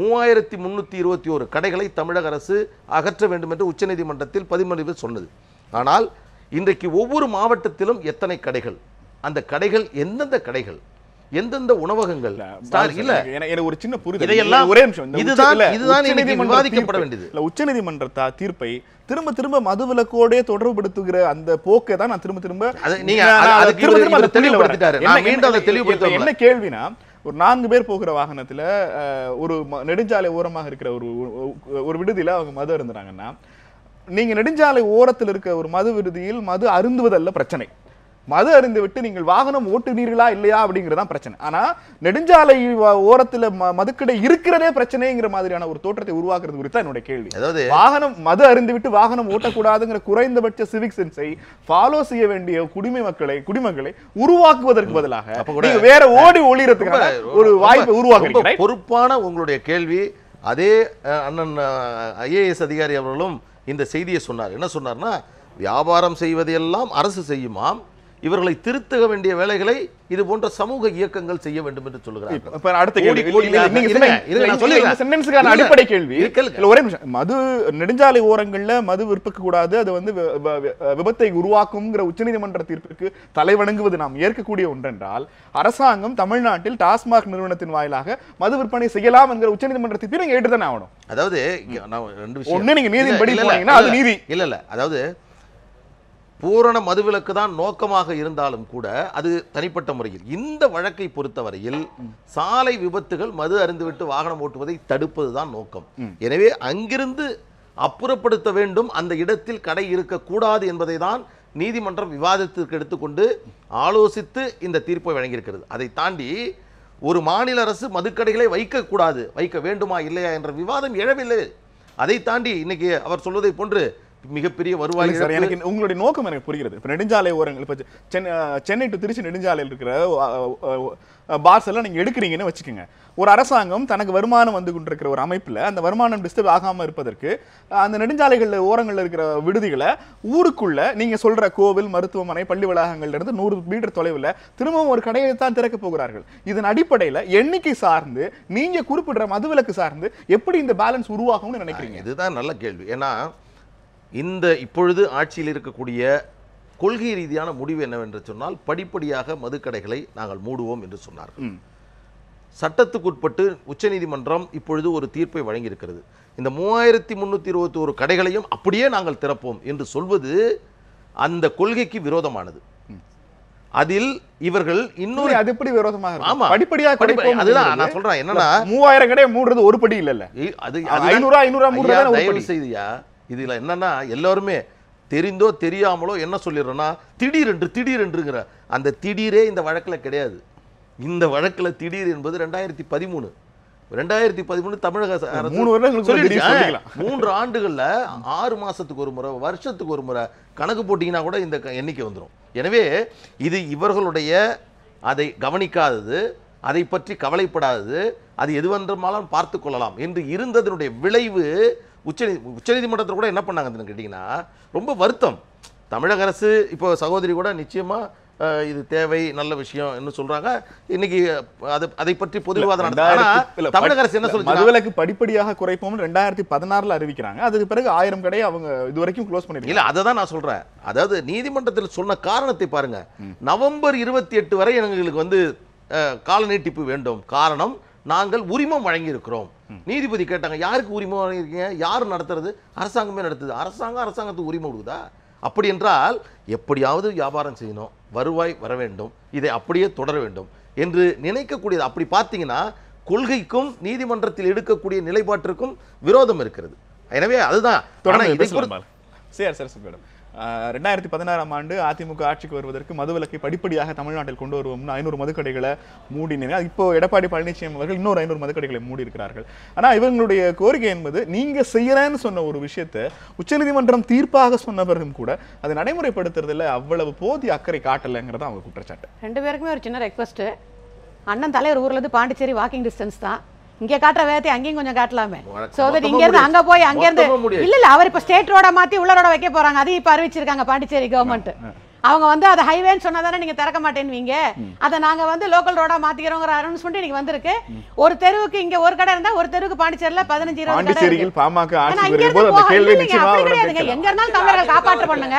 Speaker 5: 3321 கடைகளை தமிழக அரசு அகற்ற வேண்டும் என்று உச்சநீதிமன்றத்தில் பதிமூணு சொன்னது. ஆனால் இன்றைக்கு ஒவ்வொரு மாவட்டத்திலும் எத்தனை கடைகள், அந்த கடைகள் எந்தெந்த கடைகள், எந்தெந்த உணவகங்கள் இல்ல,
Speaker 1: ஒரு சின்ன புரிதல்.
Speaker 5: இதையெல்லாம்
Speaker 1: ஒரே நிமிஷம்,
Speaker 5: இதுதான் விவாதிக்கப்பட வேண்டியது.
Speaker 1: உச்சநீதிமன்ற தீர்ப்பை திரும்ப திரும்ப மதுவிலக்கோட தொடர்புபடுத்துகிற அந்த போக்கை தான் நான் திரும்ப திரும்ப என்ன கேள்வினா, ஒரு 4 பேர் போகிற வாகனத்துல ஒரு நெடுஞ்சாலை ஓரமாக இருக்கிற ஒரு விடுதியில அவங்க மது அருந்துறாங்கன்னா, நீங்க நெடுஞ்சாலை ஓரத்தில் இருக்க ஒரு மது விடுதியில் மது அருந்துவதல்ல பிரச்சனை, மது அருந்து விட்டு நீங்கள் வாகனம் ஓட்டுனீர்களா இல்லையா அப்படிங்கறதான் பிரச்சனை. ஆனா நெடுஞ்சாலை ஓரத்துல மதுக்கடை இருக்கிறதே பிரச்சனைங்கிற மாதிரியான ஒரு தோற்றத்தை உருவாக்குறது குறித்து என்னோட கேள்வி. அதாவது வாகனம் மது அருந்து விட்டு வாகனம் ஓட்டக்கூடாதுங்கிற குறைந்தபட்ச சிவிக் சென்ஸை ஃபாலோ செய்ய வேண்டிய குடிமக்களை உருவாக்குவதற்கு பதிலாக வேற ஓடி ஒளிரத்துக்கான ஒரு வாய்ப்பை உருவாக்குறீங்க.
Speaker 5: பொறுப்பான உங்களுடைய கேள்வி. அதே அண்ணன் ஐஏஎஸ் அதிகாரி அவர்களும் இந்த செய்தியை சொன்னார். என்ன சொன்னார்னா, வியாபாரம் செய்வதையெல்லாம் அரசு செய்யுமாம், இவர்களை திருத்த வேண்டிய வேலைகளை இது போன்ற சமூக இயக்கங்கள் செய்ய வேண்டும் என்று சொல்லுகிறார்கள்.
Speaker 1: அடிப்படை கேள்வி ஒரே நிமிஷம். மது நெடுஞ்சாலை ஓரங்கள்ல மது விற்பக்க கூடாது, அது வந்து விபத்தை உருவாக்கும்ங்கிற உச்சநீதிமன்ற தீர்ப்பிற்கு தலைவணங்குவது நாம் ஏற்கக்கூடிய ஒன்றென்றால், அரசாங்கம் தமிழ்நாட்டில் டாஸ்மாக் நிறுவனத்தின் வாயிலாக மது விற்பனை செய்யலாம் என்கிற உச்சநீதிமன்ற தீர்ப்பை நீங்க ஏற்றுதானே ஆகணும்.
Speaker 5: அதாவது ரெண்டு விஷயம்.
Speaker 1: ஒண்ணு, நீங்க நீதிபடி போனீங்கன்னா அது நீதி
Speaker 5: இல்ல, அதாவது பூரண மதுவிலக்கு தான் நோக்கமாக இருந்தாலும் கூட அது தனிப்பட்ட முறையில் இந்த வழக்கை பொறுத்தவரையில் சாலை விபத்துகள் மது அருந்துவிட்டு வாகனம் ஓட்டுவதை தடுப்பதுதான் நோக்கம். எனவே அங்கிருந்து அப்புறப்படுத்த வேண்டும், அந்த இடத்தில் கடை இருக்கக்கூடாது என்பதை தான் நீதிமன்றம் விவாதத்திற்கு எடுத்துக்கொண்டு ஆலோசித்து இந்த தீர்ப்பை வழங்கியிருக்கிறது. அதை தாண்டி ஒரு மாநில அரசு மதுக்கடைகளை வைக்கக்கூடாது, வைக்க வேண்டுமா இல்லையா என்ற விவாதம் எழவில்லை. அதை தாண்டி இன்னைக்கு அவர் சொல்வதை போன்று மிகப்பெரிய வருவாய்
Speaker 1: சார், எனக்கு உங்களுடைய நோக்கம் எனக்கு புரிகிறது. இப்போ நெடுஞ்சாலை ஓரங்கள், இப்போ சென்னை டு திருச்சி நெடுஞ்சாலையில் இருக்கிற பார்ஸ் எல்லாம் நீங்க எடுக்கிறீங்கன்னு வச்சுக்கோங்க. ஒரு அரசாங்கம் தனக்கு வருமானம் வந்து கொண்டிருக்கிற ஒரு அமைப்புல அந்த வருமானம் டிஸ்டர்ப் ஆகாம இருப்பதற்கு அந்த நெடுஞ்சாலைகள் ஓரங்கள்ல இருக்கிற விடுதிகளை ஊருக்குள்ள நீங்க சொல்ற கோவில், மருத்துவமனை, பள்ளி வளாகங்கள்ல இருந்து 100 மீட்டர் தொலைவில் திரும்பவும் ஒரு கடையை தான் திறக்க போகிறார்கள். இதன் அடிப்படையில் எண்ணிக்கை சார்ந்து நீங்க குறிப்பிடுற மதுவிலக்கு சார்ந்து எப்படி இந்த பேலன்ஸ் உருவாகும்னு நினைக்கிறீங்க?
Speaker 5: இதுதான் நல்ல கேள்வி. ஏன்னா இந்த இப்பொழுது ஆட்சியில் இருக்கக்கூடிய கொள்கை ரீதியான முடிவு என்னவென்று சொன்னால், படிப்படியாக மதுக்கடைகளை நாங்கள் மூடுவோம் என்று சொன்னார்கள். சட்டத்துக்குட்பட்டு உச்சநீதிமன்றம் இப்பொழுது ஒரு தீர்ப்பை வழங்கியிருக்கிறது. இந்த 3321 கடைகளையும் அப்படியே நாங்கள் திறப்போம் என்று சொல்வது அந்த கொள்கைக்கு விரோதமானது. அதில் இவர்கள் இன்னொரு
Speaker 1: அது எப்படி விரோதமாக இருக்கும்?
Speaker 5: ஆமா,
Speaker 1: படிப்படியாக குறைப்போம்.
Speaker 5: அதுதான் நான் சொல்றேன். என்னன்னா
Speaker 1: 3000 கடையை மூடுறது ஒரு படி இல்ல.
Speaker 5: அது
Speaker 1: 500 மூடுறது
Speaker 5: தயவு செய்தியா. இதுல என்னன்னா எல்லாருமே தெரிந்தோ தெரியாமலோ என்ன சொல்லிடுறோம்னா திடீரென்றுங்கிற அந்த திடீரே இந்த வழக்கில் கிடையாது. இந்த வழக்கில் திடீர் என்பது 2013 தமிழக அரசு 3 ஆண்டுகள்ல 6 மாசத்துக்கு ஒரு முறை, வருஷத்துக்கு ஒரு முறை கணக்கு போட்டீங்கன்னா கூட இந்த எண்ணிக்கை வந்துடும். எனவே இது இவர்களுடைய அதை கவனிக்காதது, அதை பற்றி கவலைப்படாதது, அது எதுவென்றாலும் பார்த்து கொள்ளலாம் என்று இருந்ததனுடைய விளைவு உச்சநீதிமன்றத்தில் கூட என்ன பண்ணாங்கன்னு கேட்டிங்கன்னா ரொம்ப வருத்தம். தமிழக அரசு இப்போ சகோதரி கூட நிச்சயமா இது தேவை, நல்ல விஷயம் என்ன சொல்றாங்க. இன்னைக்கு அதை பற்றி பொது விவாதம் நடத்துறாங்க. தமிழக அரசு என்ன சொல்லுது?
Speaker 1: மதுவிலக்கு படிப்படியாக குறைப்போம் 2016 அறிவிக்கிறாங்க. அதுக்கு பிறகு 1000 கடையை அவங்க இதுவரைக்கும் க்ளோஸ் பண்ணிருக்காங்க.
Speaker 5: இல்ல, அதை தான் நான் சொல்றேன். அதாவது நீதிமன்றத்தில் சொன்ன காரணத்தை பாருங்க. நவம்பர் 28 வரை எங்களுக்கு வந்து கால நீட்டிப்பு வேண்டும். காரணம், நாங்கள் உரிமம் வழங்கி இருக்கிறோம். நீதிபதி கேட்டாங்க, யாருக்கு உரிமம் வழங்கியிருக்கீங்க? யார் நடத்துறது? அரசாங்கமே நடத்துது. அரசாங்கத்துக்கு உரிமை கொடுக்குதா? அப்படி என்றால் எப்படியாவது வியாபாரம் செய்யணும், வருவாய் வர வேண்டும், இதை அப்படியே தொடர வேண்டும் என்று நினைக்கக்கூடியது. அப்படி பார்த்தீங்கன்னா கொள்கைக்கும் நீதிமன்றத்தில் எடுக்கக்கூடிய நிலைப்பாட்டிற்கும் விரோதம் இருக்கிறது. எனவே அதுதான்.
Speaker 1: 2016ஆம் ஆண்டு அதிமுக ஆட்சிக்கு வருவதற்கு மதுவிலக்கை படிப்படியாக தமிழ்நாட்டில் கொண்டு வருவோம்னு 500 மதுக்கடைகளை மூடினீங்க. இப்போ எடப்பாடி பழனிசாமி அவர்கள் இன்னொரு 500 மதுக்கடைகளை மூடி இருக்கிறார்கள். ஆனா இவங்களுடைய கோரிக்கை என்பது நீங்க செய்யறேன்னு சொன்ன ஒரு விஷயத்தை உச்சநீதிமன்றம் தீர்ப்பாக சொன்ன பிறகும் கூட அதை நடைமுறைப்படுத்துறதுல அவ்வளவு போதிய அக்கறை காட்டலைங்கிறத அவங்க குற்றச்சாட்டு.
Speaker 6: 2 பேருக்குமே ஒரு சின்ன ரெக்வஸ்ட். அண்ணன் தலைவர் ஊர்ல இருந்து பாண்டிச்சேரி வாக்கிங் டிஸ்டன்ஸ் தான். இங்க காட்டுற வேகத்தை அங்கேயும் கொஞ்சம் காட்டலாமே. சோ தட் இங்க இருந்து அங்க போய் அங்க இருந்து இல்ல அவர் இப்ப ஸ்டேட் ரோட மாத்தி உள்ள ரோட வைக்க போறாங்க. அதையும் இப்ப அறிவிச்சிருக்காங்க பாண்டிச்சேரி கவர்மெண்ட். அவங்க வந்து அதை ஹைவேன்னு சொன்னா தானே நீங்க திறக்க மாட்டேன்னுவீங்க. அதை நாங்க வந்து லோக்கல் ரோடா மாத்திக்கிறோங்கிற அனௌன்ஸ்மெண்ட் இன்னைக்கு வந்திருக்கு. ஒரு தெருவுக்கு இங்க ஒரு கடை இருந்தா ஒரு தெருவுக்கு பாண்டிச்சேரியில 15-20 கடை இருக்கு. எங்க இருந்தாலும் தமிழர்கள் காப்பாற்ற பண்ணுங்க,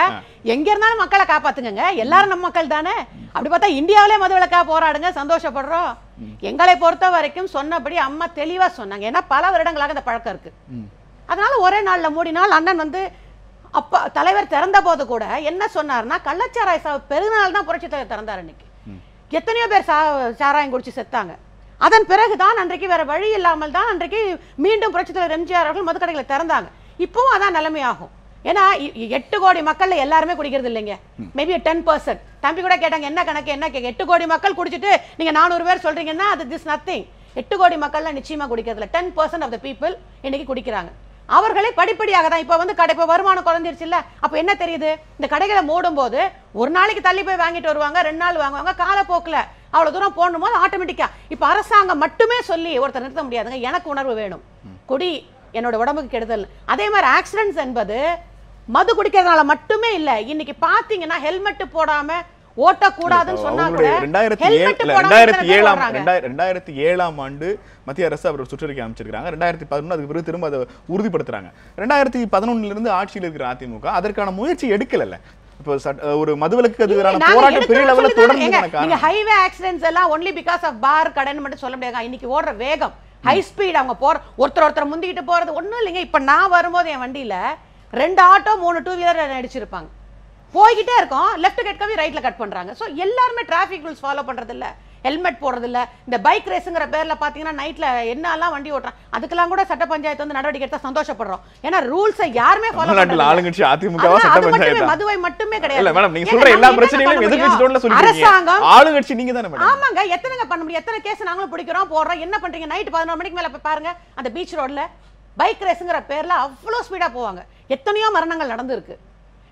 Speaker 6: எங்க இருந்தாலும் மக்களை காப்பாத்துங்க. எல்லாரும் நம்ம மக்கள் தானே. அப்படி பார்த்தா இந்தியாவிலே மதுவிலக்கா போராடுங்க, சந்தோஷப்படுறோம். எங்களை பொறுத்த வரைக்கும் சொன்னபடி அம்மா தெளிவா சொன்னாங்க. ஏன்னா பல வருடங்களாக இந்த பழக்கம் இருக்கு. அதனால ஒரே நாள்ல மூடினால் அண்ணன் வந்து அப்பா தலைவர் திறந்த போது கூட என்ன சொன்னார்னா, கள்ளச்சாராய பெருநாள் தான் புரட்சி தலைவர் திறந்தார். அன்னைக்கு எத்தனையோ பேர் சாராயம் குடிச்சு செத்தாங்க. அதன் பிறகுதான் அன்றைக்கு வேற வழி இல்லாமல் தான் அன்றைக்கு மீண்டும் புரட்சி தலைவர் எம்ஜிஆர் அவர்கள் மதுக்கடைகளை திறந்தாங்க. இப்பவும் அதான் நிலைமையாகும். ஏன்னா 8 கோடி மக்கள்ல எல்லாருமே குடிக்கிறது இல்லைங்க. மேபி 10%. தம்பி கூட கேட்டாங்க, என்ன கணக்கு என்ன கேட்க? 8 கோடி மக்கள் குடிச்சிட்டு நீங்க 400 பேர் சொல்றீங்கன்னா அது திஸ் நத்திங். 8 கோடி மக்கள்ல நிச்சயமா குடிக்கிறதுல 10% ஆஃப் த பீப்புள் இன்னைக்கு குடிக்கிறாங்க. அவர்களை படிப்படியாக தான் இப்ப வந்து இப்ப வருமானம் குறைஞ்சிருச்சு இல்ல. அப்ப என்ன தெரியுது? இந்த கடைகளை மூடும் போது ஒரு நாளைக்கு தள்ளி போய் வாங்கிட்டு வருவாங்க, 2 நாள் வாங்குவாங்க. காலப்போக்கில் அவ்வளவு தூரம் போடணும் போது ஆட்டோமேட்டிக்கா இப்ப அரசாங்கம் மட்டுமே சொல்லி ஒருத்தர் நிறுத்த முடியாதுங்க. எனக்கு உணர்வு வேணும். குடி என்னோட உடம்புக்கு கெடுதல். அதே மாதிரி ஆக்சிடென்ட்ஸ் என்பது மது குடிக்கிறதுனால மட்டுமே இல்ல. இன்னைக்கு பாத்தீங்கன்னா ஹெல்மெட் போடாம ஓட்டக்கூடாதுன்னு சொன்னா கூட
Speaker 1: 2007ஆம் ஆண்டு மத்திய அரசு அவர் சுற்றறிக்கை அமைச்சிருக்காங்க. 2011 அதுக்கு பிறகு திரும்ப அதை உறுதிப்படுத்துறாங்க. 2011 இருந்து ஆட்சியில் இருக்கிற அதிமுக அதற்கான முயற்சி எடுக்கல. இப்போ ஒரு மதுவிலக்கு எதிரான போராட்டம் பெரிய லெவல்ல தொடர்ந்து
Speaker 6: நீங்க ஹைவே ஆக்சிடென்ட்ஸ் எல்லாம் only because of பார் கடன் மட்டும் சொல்ல முடியாது. இன்னைக்கு ஓடுற வேகம், ஹை ஸ்பீட், அவங்க போற ஒருத்தர் முந்திக்கிட்டு போறது ஒண்ணும் இல்லைங்க. இப்ப நான் வரும்போது என் வண்டியில 2 ஆட்டோ 3 2 வீலர் அடிச்சிருப்பாங்க. போய்கிட்டே இருக்கோம், லெஃப்ட் கட் கவி ரைட்ல கட் பண்றாங்க. சோ எல்லாரும் டிராஃபிக் ரூல்ஸ் ஃபாலோ பண்றது இல்ல. ஹெல்மெட் போடுறது இல்ல. இந்த பைக் ரேஸுங்கிற பேர்ல பாத்தீங்கன்னா நைட்ல என்னெல்லாம் வண்டி ஓட்டுறான், அதுக்கெல்லாம் கூட சட்ட பஞ்சாயத்து வந்து நடவடிக்கை எடுத்தா சந்தோஷப்படுறோம். ஏன்னா ரூல்ஸை யாருமே ஃபாலோ
Speaker 1: தமிழ்நாட்டுல
Speaker 6: பண்றது
Speaker 1: ஆளுங்கட்சி அதிமுகவா சட்ட பஞ்சாயத்து
Speaker 6: மதுவை மட்டுமே கிடையாது.
Speaker 1: இல்ல மேடம், நீங்க சொல்ற எல்லா பிரச்சனைகளையும் எதிர்க்கட்சி டோன்ல சொல்றீங்க.
Speaker 6: அரசாங்கம்
Speaker 1: ஆளுங்கட்சி நீங்க தானே மேடம்.
Speaker 6: ஆமாங்க, எத்தனைங்க பண்ண முடியும்? எத்தனை கேஸ் நாங்களும் பிடிக்கிறோம் போடுறோம். என்ன பண்றீங்க? நைட் 11 மணிக்கு மேல பாருங்க அந்த பீச் ரோட்ல பைக் ரேஸ்ங்கிற பேர்ல அவ்வளவு ஸ்பீடா போவாங்க. எத்தனையோ மரணங்கள் நடந்திருக்கு.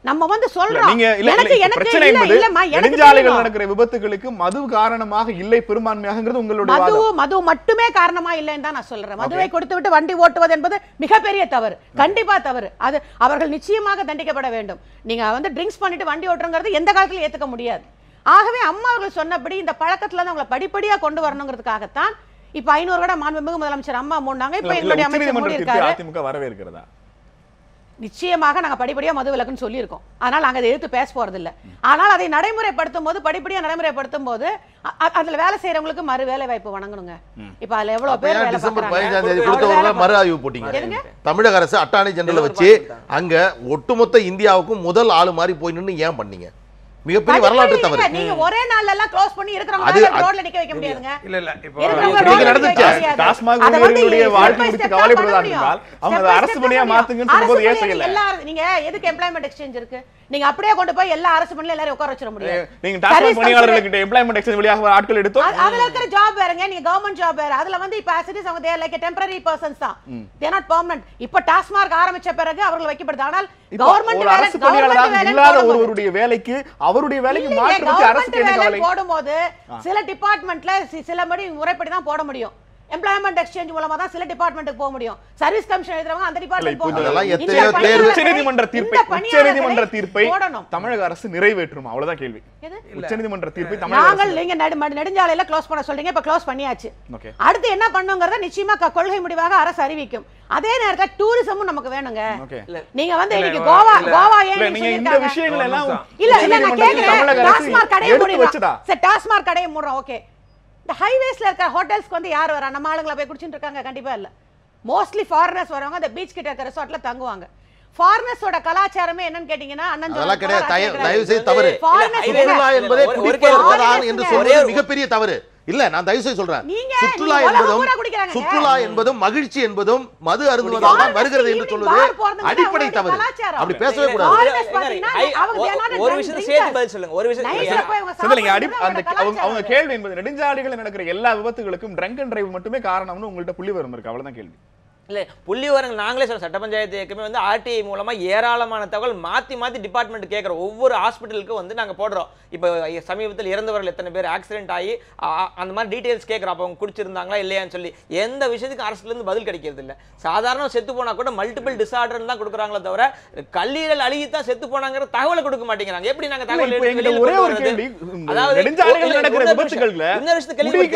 Speaker 6: நம்ம வந்து சொல்றோம்
Speaker 1: நீங்க இல்ல பிரச்சனை என்பது நெடுஞ்சாலைகள் நடக்கிற விபத்துகளுக்கு மது காரணமாக இல்லை பெரும்பான்மையாகங்கிறது உங்களுடைய வாதம்.
Speaker 6: மது மட்டுமே காரணமா இல்லைன்னு தான் நான் சொல்றேன். மதுவை கொடுத்து விட்டு வண்டி ஓட்டுவது என்பது மிகப்பெரிய தவறு, கண்டிப்பா தவறு. அது அவர்கள் நிச்சயமாக தண்டிக்கப்பட வேண்டும். நீங்க வந்து ட்ரிங்க்ஸ் பண்ணிட்டு வண்டி ஓட்டுறங்கிறது எந்த காலத்திலும் ஏத்துக்க முடியாது. ஆகவே அம்மா அவர்கள் சொன்னபடி இந்த பழக்கத்துல இருந்து அவங்களை படிப்படியா கொண்டு வரணுங்கிறதுக்காகத்தான் இப்ப 500 கூட மாண்புமிகு முதலமைச்சர் அம்மா மூணாங்க. இப்ப எங்களுடைய அமைச்சர் மூடி இருக்காரு.
Speaker 1: அதிமுக வரவேற்கிறதா?
Speaker 6: நிச்சயமாக நாங்க படிப்படியா மது விலக்குன்னு சொல்லியிருக்கோம். ஆனால் நாங்க அதை எடுத்து பேச போறது இல்ல. ஆனால் அதை நடைமுறைப்படுத்தும் போது, படிப்படியா நடைமுறைப்படுத்தும் போது அதுல வேலை செய்யறவங்களுக்கு மறு வேலை வாய்ப்பு வழங்கணுங்க. இப்ப அதுல எவ்வளவு பேர் வேலை
Speaker 5: டிசம்பர்
Speaker 6: பார்க்கறாங்க.
Speaker 5: 15ஆம் தேதி கொடுத்தவங்க மறு ஆய்வு போட்டீங்க. தமிழக அரசு அட்டார்னி ஜெனரல் வச்சு அங்க ஒட்டுமொத்த இந்தியாவுக்கும் முதல் ஆளு மாதிரி போய் நின்னு ஏன் பண்ணீங்க? மிகப்பெரிய வரலாற்று தவறு.
Speaker 6: நீங்க ஒரே நாள்ல எல்லாம் க்ளோஸ் பண்ணி இருக்கிறவங்க ரோட்ல நிக்க வைக்க முடியாதுங்க.
Speaker 3: இல்ல இப்போ
Speaker 6: நீங்க
Speaker 5: நடந்துச்சு.
Speaker 1: டாஸ்மாக் ஊழியர்களுடைய வாழ்க்கை குறித்து கவலைப்படுவதா இருந்தால் அவங்க அரசு பணியா மாத்துங்கன்னு சொல்லும்போது ஏன் செய்யல?
Speaker 6: நீங்க எதுக்கு எம்ப்ளாய்மென்ட் எக்ஸ்சேஞ்ச் இருக்கு? நீங்க அப்படியே கொண்டு போய் எல்லா அரசு பணியில எல்லாரும் உட்கார வச்சிர முடியாது.
Speaker 1: நீங்க டாஸ்மாக் பணியாளர்களுக்கு எம்ப்ளாய்மென்ட் எக்ஸ்சேஞ்ச் வழியாக ஆட்கள் எடுத்தோ
Speaker 6: அதுல இருக்கிற ஜாப் வேறங்க. நீங்க கவர்மெண்ட் ஜாப் வேற. அதுல வந்து இப்ப ஆசிட்டிஸ் அவங்க தேர் லைக் டெம்பரரி பர்சன்ஸ் தான். They not permanent. இப்ப டாஸ்மாக் ஆரம்பிச்ச பிறகு அவர்கள் வைக்கப்படுது. ஆனால் கவர்மெண்ட் வேலை,
Speaker 1: அரசு பணியாளராக இல்லாத ஒருவருடைய வேலைக்கு அவருடைய வேலைக்கு மாற்றுறதுக்கு அரசுக்கு என்ன கவலை?
Speaker 6: போடும்போது சில டிபார்ட்மென்ட்ல சிலபடி முறைப்படி தான் போட முடியும். எம்ப்ளாய்மென்ட் எக்ஸ்சேஞ்ச் மூலமா தான் சில டிபார்ட்மென்ட்க்கு போக முடியும். சர்வீஸ் கமிஷன் எழுதுறவங்க அந்த டிபார்ட்மென்ட் போக முடியும்.
Speaker 1: உச்சநீதிமன்ற தீர்ப்பை தமிழக அரசு நிறைவேற்றுமா? அவ்வளவுதான் கேள்வி. உச்சநீதிமன்ற தீர்ப்பை தமிழக
Speaker 6: நீங்க நெடுஞ்சாலையில க்ளோஸ் பண்ண சொல்றீங்க. இப்ப க்ளோஸ் பண்ணியாச்சு. அடுத்து என்ன பண்ணுங்கறத நிச்சயமா கொள்கை முடிவாக அரசு அறிவிக்கும். அதே நேரத்துல டூரிசமும் நமக்கு வேணுங்க. நீங்க வந்து இன்னைக்கு கோவா ஏன்
Speaker 1: நீங்க இந்த விஷயங்கள் எல்லாம்
Speaker 6: இல்ல நான் கேக்குறேன். டாஸ்மாக் கடையை மூடுறா. சரி, டாஸ்மாக் கடையை மூடுறோம். ஓகே, இந்த ஹைவேஸ்ல இருக்க ஹோட்டல்ஸ்க்கு வந்து யார் வரா? நம்ம ஆளுங்களை போய் குடிச்சிட்டு இருக்காங்க? கண்டிப்பா இல்ல. மோஸ்ட்லி ஃபாரினர்ஸ் வரவங்க அந்த பீச் கிட்ட இருக்க ரிசார்ட்ல தங்குவாங்க. ஃபாரினர்ஸோட கலாச்சாரமே என்னன்னு கேட்டீங்கன்னா
Speaker 5: அதெல்லாம் கிடையாது. தயவு செய்து தவறு. சுற்றுலா என்பதே குடிப்பதற்கான என்று சொல்றது மிகப்பெரிய தவறு. இல்ல, நான் தயவு செய்து சொல்றேன். சுற்றுலா என்பதும் மகிழ்ச்சி என்பதும் மது அருந்துவதால் தான் வருகிறது என்று சொல்வது அடிப்படை தவறு. அப்படி பேசவே கூடாது.
Speaker 4: ஒரு விஷயம் சேர்த்து பதில் சொல்லுங்க. ஒரு விஷயம்
Speaker 1: அவங்க கேள்வி என்பது நெடுஞ்சாலைகளில் நடக்கிற எல்லா விபத்துகளுக்கும் ட்ரங்க் அண்ட் டிரைவ் மட்டுமே காரணம்னு உங்கள்ட்ட புள்ளிவிவரம் இருக்கு. அவ்வளவுதான் கேள்வி.
Speaker 4: இல்லை, புள்ளி விவரங்கள் நாங்களே சொல்ல சட்ட பஞ்சாயத்து இயக்கமே வந்து ஆர்டிஐ மூலமாக ஏராளமான தகவல் மாற்றி டிபார்ட்மெண்ட் கேட்குறோம். ஒவ்வொரு ஹாஸ்பிட்டலுக்கு வந்து நாங்கள் போடுறோம். இப்போ சமீபத்தில் இறந்தவர்கள் எத்தனை பேர் ஆக்சிடென்ட் ஆகி அந்த மாதிரி டீட்டெயில்ஸ் கேட்குறோம். அப்போ அவங்க குடிச்சிருந்தாங்களா இல்லையான்னு சொல்லி எந்த விஷயத்துக்கு அரசுலேருந்து பதில் கிடைக்கிறது இல்லை. சாதாரண செத்து போனால் கூட மல்டிபிள் டிசார்டர் தான் கொடுக்குறாங்களே தவிர கல்லீரல் அழுகி தான் செத்து போனாங்கிற தகவலை கொடுக்க மாட்டேங்கிறாங்க. எப்படி நாங்கள் தகவல்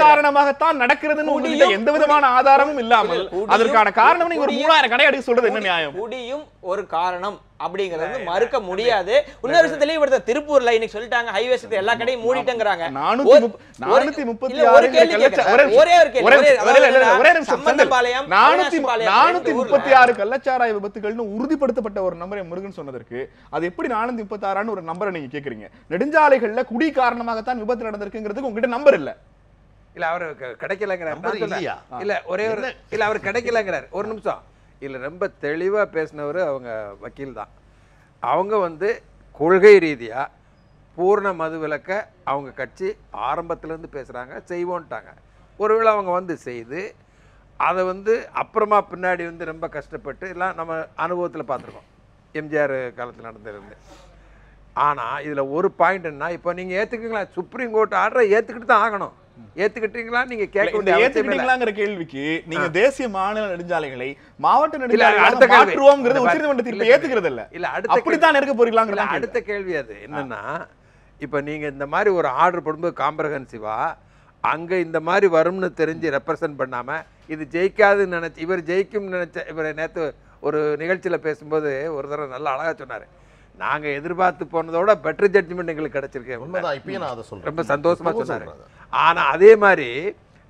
Speaker 1: காரணமாகத்தான் நடக்கிறது எந்த விதமான ஆதாரமும் இல்லாமல் அதற்கான காரணம் நீங்க ஒரு 3000 கடை அடிக்க சொல்றது என்ன நியாயம்?
Speaker 4: குடியும் ஒரு காரணம் அப்படிங்கிறது மறுக்க முடியாது. இன்னொரு விஷயம் தெளிவுபடுத்த திருப்பூர்ல இன்னைக்கு சொல்லிட்டாங்க ஹைவேஸ் எல்லா கடையும் மூடிட்டேங்கறாங்க.
Speaker 1: 436 கள்ளச்சாராய விபத்துகள்னு உறுதிப்படுத்தப்பட்ட ஒரு நம்பரை முருகன் சொன்னதற்கு அது எப்படி 436 ஒரு நம்பரை நீங்க கேக்குறீங்க? நெடுஞ்சாலைகள்ல குடி காரணமாகத்தான் விபத்து நடந்திருக்குங்கிறதுக்கு உங்ககிட்ட நம்பர் இல்ல.
Speaker 3: இல்ல, அவரு கிடைக்கலங்கிறார். இல்ல ஒரே ஒரு இல்ல அவர் கிடைக்கலங்கிறார். ஒரு நிமிஷம். இல்ல, ரொம்ப தெளிவா பேசினவர் அவங்க வக்கீல் தான். அவங்க வந்து கொள்கை ரீதியா பூர்ண மது விலக்க அவங்க கட்சி ஆரம்பத்திலேருந்து பேசுறாங்க, செய்வோன்ட்டாங்க. ஒருவேளை அவங்க வந்து செய்து அதை வந்து அப்புறமா பின்னாடி வந்து ரொம்ப கஷ்டப்பட்டு எல்லாம் நம்ம அனுபவத்தில் பார்த்துருக்கோம். எம்ஜிஆர் காலத்தில் நடந்திருந்து. ஆனால் இதில் ஒரு பாயிண்ட் என்ன, இப்போ நீங்கள் ஏற்றுக்குங்களா? சுப்ரீம் கோர்ட் ஆர்டரை ஏற்றுக்கிட்டு தான் ஆகணும். ஏத்துக்கிட்டீங்களா? நீங்க கேட்க வேண்டிய
Speaker 1: ஏத்துக்கிட்டீங்களாங்கிற கேள்விக்கு நீங்க தேசிய மாநில நெடுஞ்சாலைகளை மாவட்ட நெடுஞ்சாலைகளை மாற்றுவோம்ங்கிறது உச்சநீதிமன்ற தீர்ப்பை ஏத்துக்கிறது இல்ல.
Speaker 3: இல்ல,
Speaker 1: அப்படித்தான் இருக்க போறீங்களாங்கிற
Speaker 3: அடுத்த கேள்வி அது என்னன்னா, இப்ப நீங்க இந்த மாதிரி ஒரு ஆர்டர் போடும்போது காம்ப்ரஹென்சிவா அங்க இந்த மாதிரி வரும்னு தெரிஞ்சு ரெப்ரசன்ட் பண்ணாம இது ஜெயிக்காதுன்னு நினைச்சு இவர் ஜெயிக்கும் நினைச்ச இவர் நேற்று ஒரு நிகழ்ச்சியில பேசும்போது ஒரு தடவை நல்லா அழகா சொன்னாரு. நாங்க எதிர்பார்த்து போனதோட பெட்டர் ஜட்ஜ்மெண்ட் எங்களுக்கு கிடைச்சிருக்கேன். ரொம்ப சந்தோஷமா சொன்னாரு. ஆனா அதே மாதிரி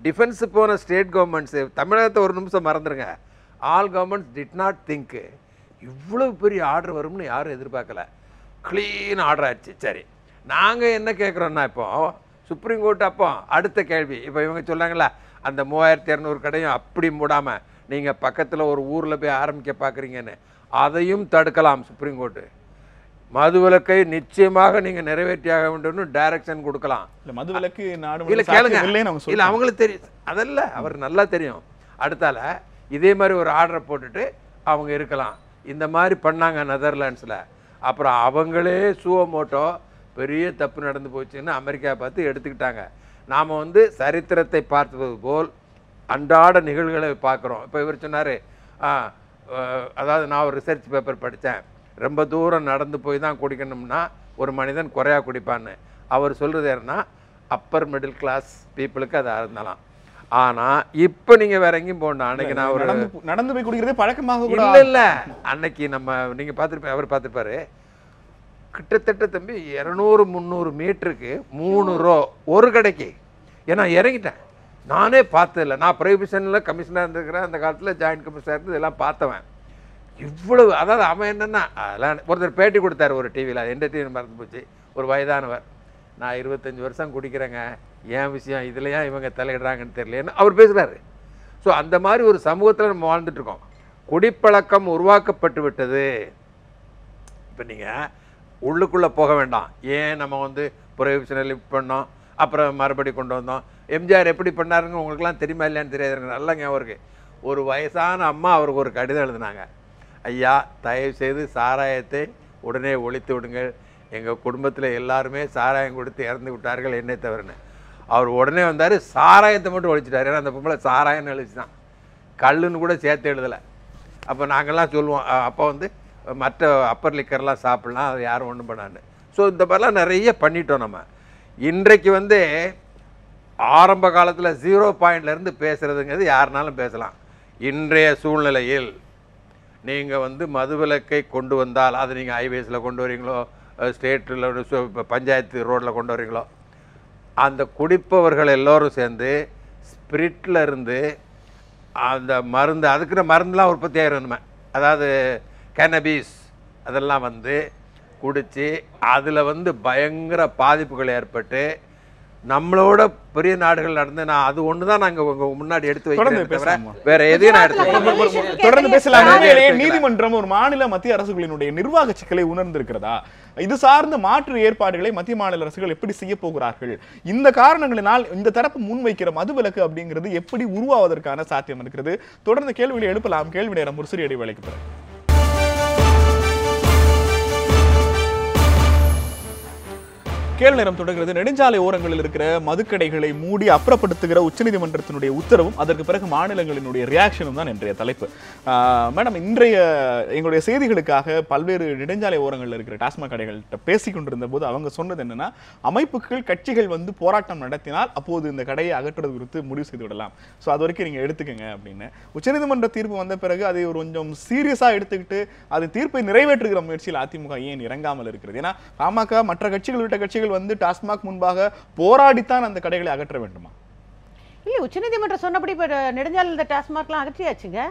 Speaker 3: டிஃபென்ஸ் போன ஸ்டேட் கவர்மெண்ட்ஸ் தமிழகத்தை ஒரு நிமிஷம் மறந்துருங்க. All governments did not think இவ்வளவு பெரிய ஆர்டர் வரும்னு யாரும் எதிர்பார்க்கல. கிளீன் ஆர்டர் ஆயிடுச்சு. சரி, நாங்க என்ன கேட்குறோம்னா, இப்போ சுப்ரீம் கோர்ட் அப்போ அடுத்த கேள்வி. இப்போ இவங்க சொன்னாங்களா அந்த 3200 கடையும் அப்படி மூடாமல் நீங்கள் பக்கத்தில் ஒரு ஊரில் போய் ஆரம்பிக்க பார்க்குறீங்கன்னு, அதையும் தடுக்கலாம் சுப்ரீம் கோர்ட்டு. மதுவிலக்கை நிச்சயமாக நீங்கள் நிறைவேற்றியாக வேண்டும்னு டைரக்ஷன் கொடுக்கலாம்.
Speaker 1: மதுவிலக்கு
Speaker 3: இல்லை கேளுங்க, இல்லை அவங்களுக்கு தெரியும், அதல்ல அவர் நல்லா தெரியும். அடுத்தால இதே மாதிரி ஒரு ஆர்டரை போட்டுட்டு அவங்க இருக்கலாம். இந்த மாதிரி பண்ணாங்க நெதர்லாண்ட்ஸில். அப்புறம் அவங்களே சுவமோட்டோ பெரிய தப்பு நடந்து போச்சுன்னு அமெரிக்கா பார்த்து எடுத்துக்கிட்டாங்க. நாம் வந்து சரித்திரத்தை பார்த்தது போல் அன்றாட நிகழ்வுகளை பார்க்குறோம். இப்போ இவர் சொன்னார், அதாவது நான் ஒரு ரிசர்ச் பேப்பர் படித்தேன், ரொம்ப தூரம் நடந்து போய் தான் குடிக்கணும்னா ஒரு மனிதன் குறையாக குடிப்பான்னு. அவர் சொல்கிறது என்னன்னா அப்பர் மிடில் கிளாஸ் பீப்புளுக்கு அதை இருந்தாலாம். ஆனால் இப்போ நீங்கள் வேற எங்கேயும் போகணும். அன்னைக்கு நான் ஒரு
Speaker 1: நடந்து போய் குடிக்கிறதே பழக்கமாக
Speaker 3: இல்லை அன்னைக்கு நம்ம நீங்கள் பார்த்துருப்பேன், அவர் பார்த்துருப்பாரு, கிட்டத்தட்ட தம்பி 200-300 மீட்டருக்கு 3 ரோ ஒரு கடைக்கு. ஏன்னா இறங்கிட்டேன், நானே பார்த்ததில்லை. நான் ப்ரொஹிபிஷனில் கமிஷனாக இருந்திருக்கிறேன், அந்த காலத்தில் ஜாயின்ட் கமிஷனாக இருந்து இதெல்லாம் பார்த்தவன். இவ்வளவு, அதாவது அவன் என்னென்னா அதெல்லாம் ஒருத்தர் பேட்டி கொடுத்தாரு ஒரு டிவியில், எந்த டிவி மறந்து போச்சு, ஒரு வயதானவர், நான் 25 வருஷம் குடிக்கிறேங்க, ஏன் விஷயம் இதில் ஏன் இவங்க தலையிடுறாங்கன்னு தெரியலன்னு அவர் பேசுகிறாரு. ஸோ அந்த மாதிரி ஒரு சமூகத்தில் நம்ம வாழ்ந்துட்டுருக்கோம். குடிப்பழக்கம் உருவாக்கப்பட்டு விட்டது. இப்போ நீங்கள் உள்ளுக்குள்ளே போக வேண்டாம். ஏன் நம்ம வந்து ப்ரொஹிபிஷனை லிஃப்ட் பண்ணோம், அப்புறம் மறுபடி கொண்டு வந்தோம். எம்ஜிஆர் எப்படி பண்ணாருங்க உங்களுக்குலாம் தெரியுமா இல்லையான்னு தெரியாதுங்க, நல்லா ஞாபகம் இருக்குது. ஒரு வயசான அம்மா அவருக்கு ஒரு கடிதம் எழுதினாங்க, ஐயா தயவுசெய்து சாராயத்தை உடனே ஒழித்து விடுங்கள், எங்கள் குடும்பத்தில் எல்லாருமே சாராயம் கொடுத்து இறந்து விட்டார்கள் என்னை தவிரன்னு. அவர் உடனே வந்தார், சாராயத்தை மட்டும் ஒழிச்சிட்டார். ஏன்னா அந்த பொம்பளை சாராயம்னு எழுதிச்சான், கல்லுன்னு கூட சேர்த்து எழுதலை. அப்போ நாங்கள்லாம் சொல்லுவோம், அப்போ வந்து மற்ற அப்பர் லிக்கர்லாம் சாப்பிட்லாம், அது யாரும் ஒன்றும் பண்ணான்னு. ஸோ இந்த மாதிரிலாம் நிறைய பண்ணிட்டோம் நம்ம. இன்றைக்கு வந்து ஆரம்ப காலத்தில் 0 பாயிண்ட்லேருந்து பேசுகிறதுங்கிறது யாருனாலும் பேசலாம். இன்றைய சூழ்நிலையில் நீங்கள் வந்து மதுவிலக்கை கொண்டு வந்தால், அது நீங்கள் ஹைவேஸில் கொண்டு வரீங்களோ, ஸ்டேட்டில் பஞ்சாயத்து ரோட்டில் கொண்டு வரீங்களோ, அந்த குடிப்பவர்கள் எல்லோரும் சேர்ந்து ஸ்பிரிட்டில் இருந்து அந்த மருந்து, அதுக்குற மருந்துலாம் உற்பத்தி ஆகிருந்தோமே, அதாவது கேனபீஸ், அதெல்லாம் வந்து குடித்து அதில் வந்து பயங்கர பாதிப்புகள் ஏற்பட்டு நம்மளோட பெரிய நாடுகள் நடந்து, நான் அது ஒன்று தான் நாங்கள் உங்கள் முன்னாடி எடுத்து வைக்கிறேன், வேற எதையும் நான் எடுத்து
Speaker 1: தொடர்ந்து பேசலாம். நீதிமன்றம் ஒரு மாநில மத்திய அரசுகளினுடைய நிர்வாக சிக்கலை உணர்ந்திருக்கிறதா? இது சார்ந்த மாற்று ஏற்பாடுகளை மத்திய மாநில அரசுகள் எப்படி செய்ய போகிறார்கள்? இந்த காரணங்களினால் இந்த தரப்பு முன்வைக்கிற மதுவிலக்கு அப்படிங்கிறது எப்படி உருவாவதற்கான சாத்தியம் இருக்கிறது? தொடர்ந்து கேள்விகளை எழுப்பலாம். கேள்வி நேரம் ஒரு சிறிய இடைவேளைக்கு பிறகு. கேள்வி நேரம் தொடர்கிறது. நெடுஞ்சாலை ஓரங்களில் இருக்கிற மதுக்கடைகளை மூடி அப்புறப்படுத்துகிற உச்சநீதிமன்றத்தினுடைய உத்தரவும் அதற்கு பிறகு மாநிலங்களினுடைய ரியாக்ஷனும் தான் இன்றைய தலைப்பு. மேடம், இன்றைய எங்களுடைய செய்திகளுக்காக பல்வேறு நெடுஞ்சாலை ஓரங்களில் இருக்கிற டாஸ்மாக் கடைகள்கிட்ட பேசி கொண்டிருந்த போது அவங்க சொன்னது என்னன்னா, அமைப்புகள் கட்சிகள் வந்து போராட்டம் நடத்தினால் அப்போது இந்த கடையை அகற்றுவது குறித்து முடிவு செய்து விடலாம், ஸோ அது வரைக்கும் நீங்க எடுத்துக்கங்க அப்படின்னு. உச்சநீதிமன்ற தீர்ப்பு வந்த பிறகு அதை ஒரு கொஞ்சம் சீரியஸா எடுத்துக்கிட்டு அது தீர்ப்பை நிறைவேற்றுகிற முயற்சியில் அதிமுக ஏன் இறங்காமல் இருக்கிறது? ஏன்னா பாமக மற்ற கட்சிகள் உள்ளிட்ட கட்சிகள் வந்து டாஸ்மாக் முன்பாக போராடித்தான் அந்த கடைகளை அகற்ற வேண்டுமா?
Speaker 6: இல்ல, உச்சநீதிமன்றம் சொன்னபடி நெடுஞ்சாலையில டாஸ்மாக்லாம் அகற்றியாச்சுங்க.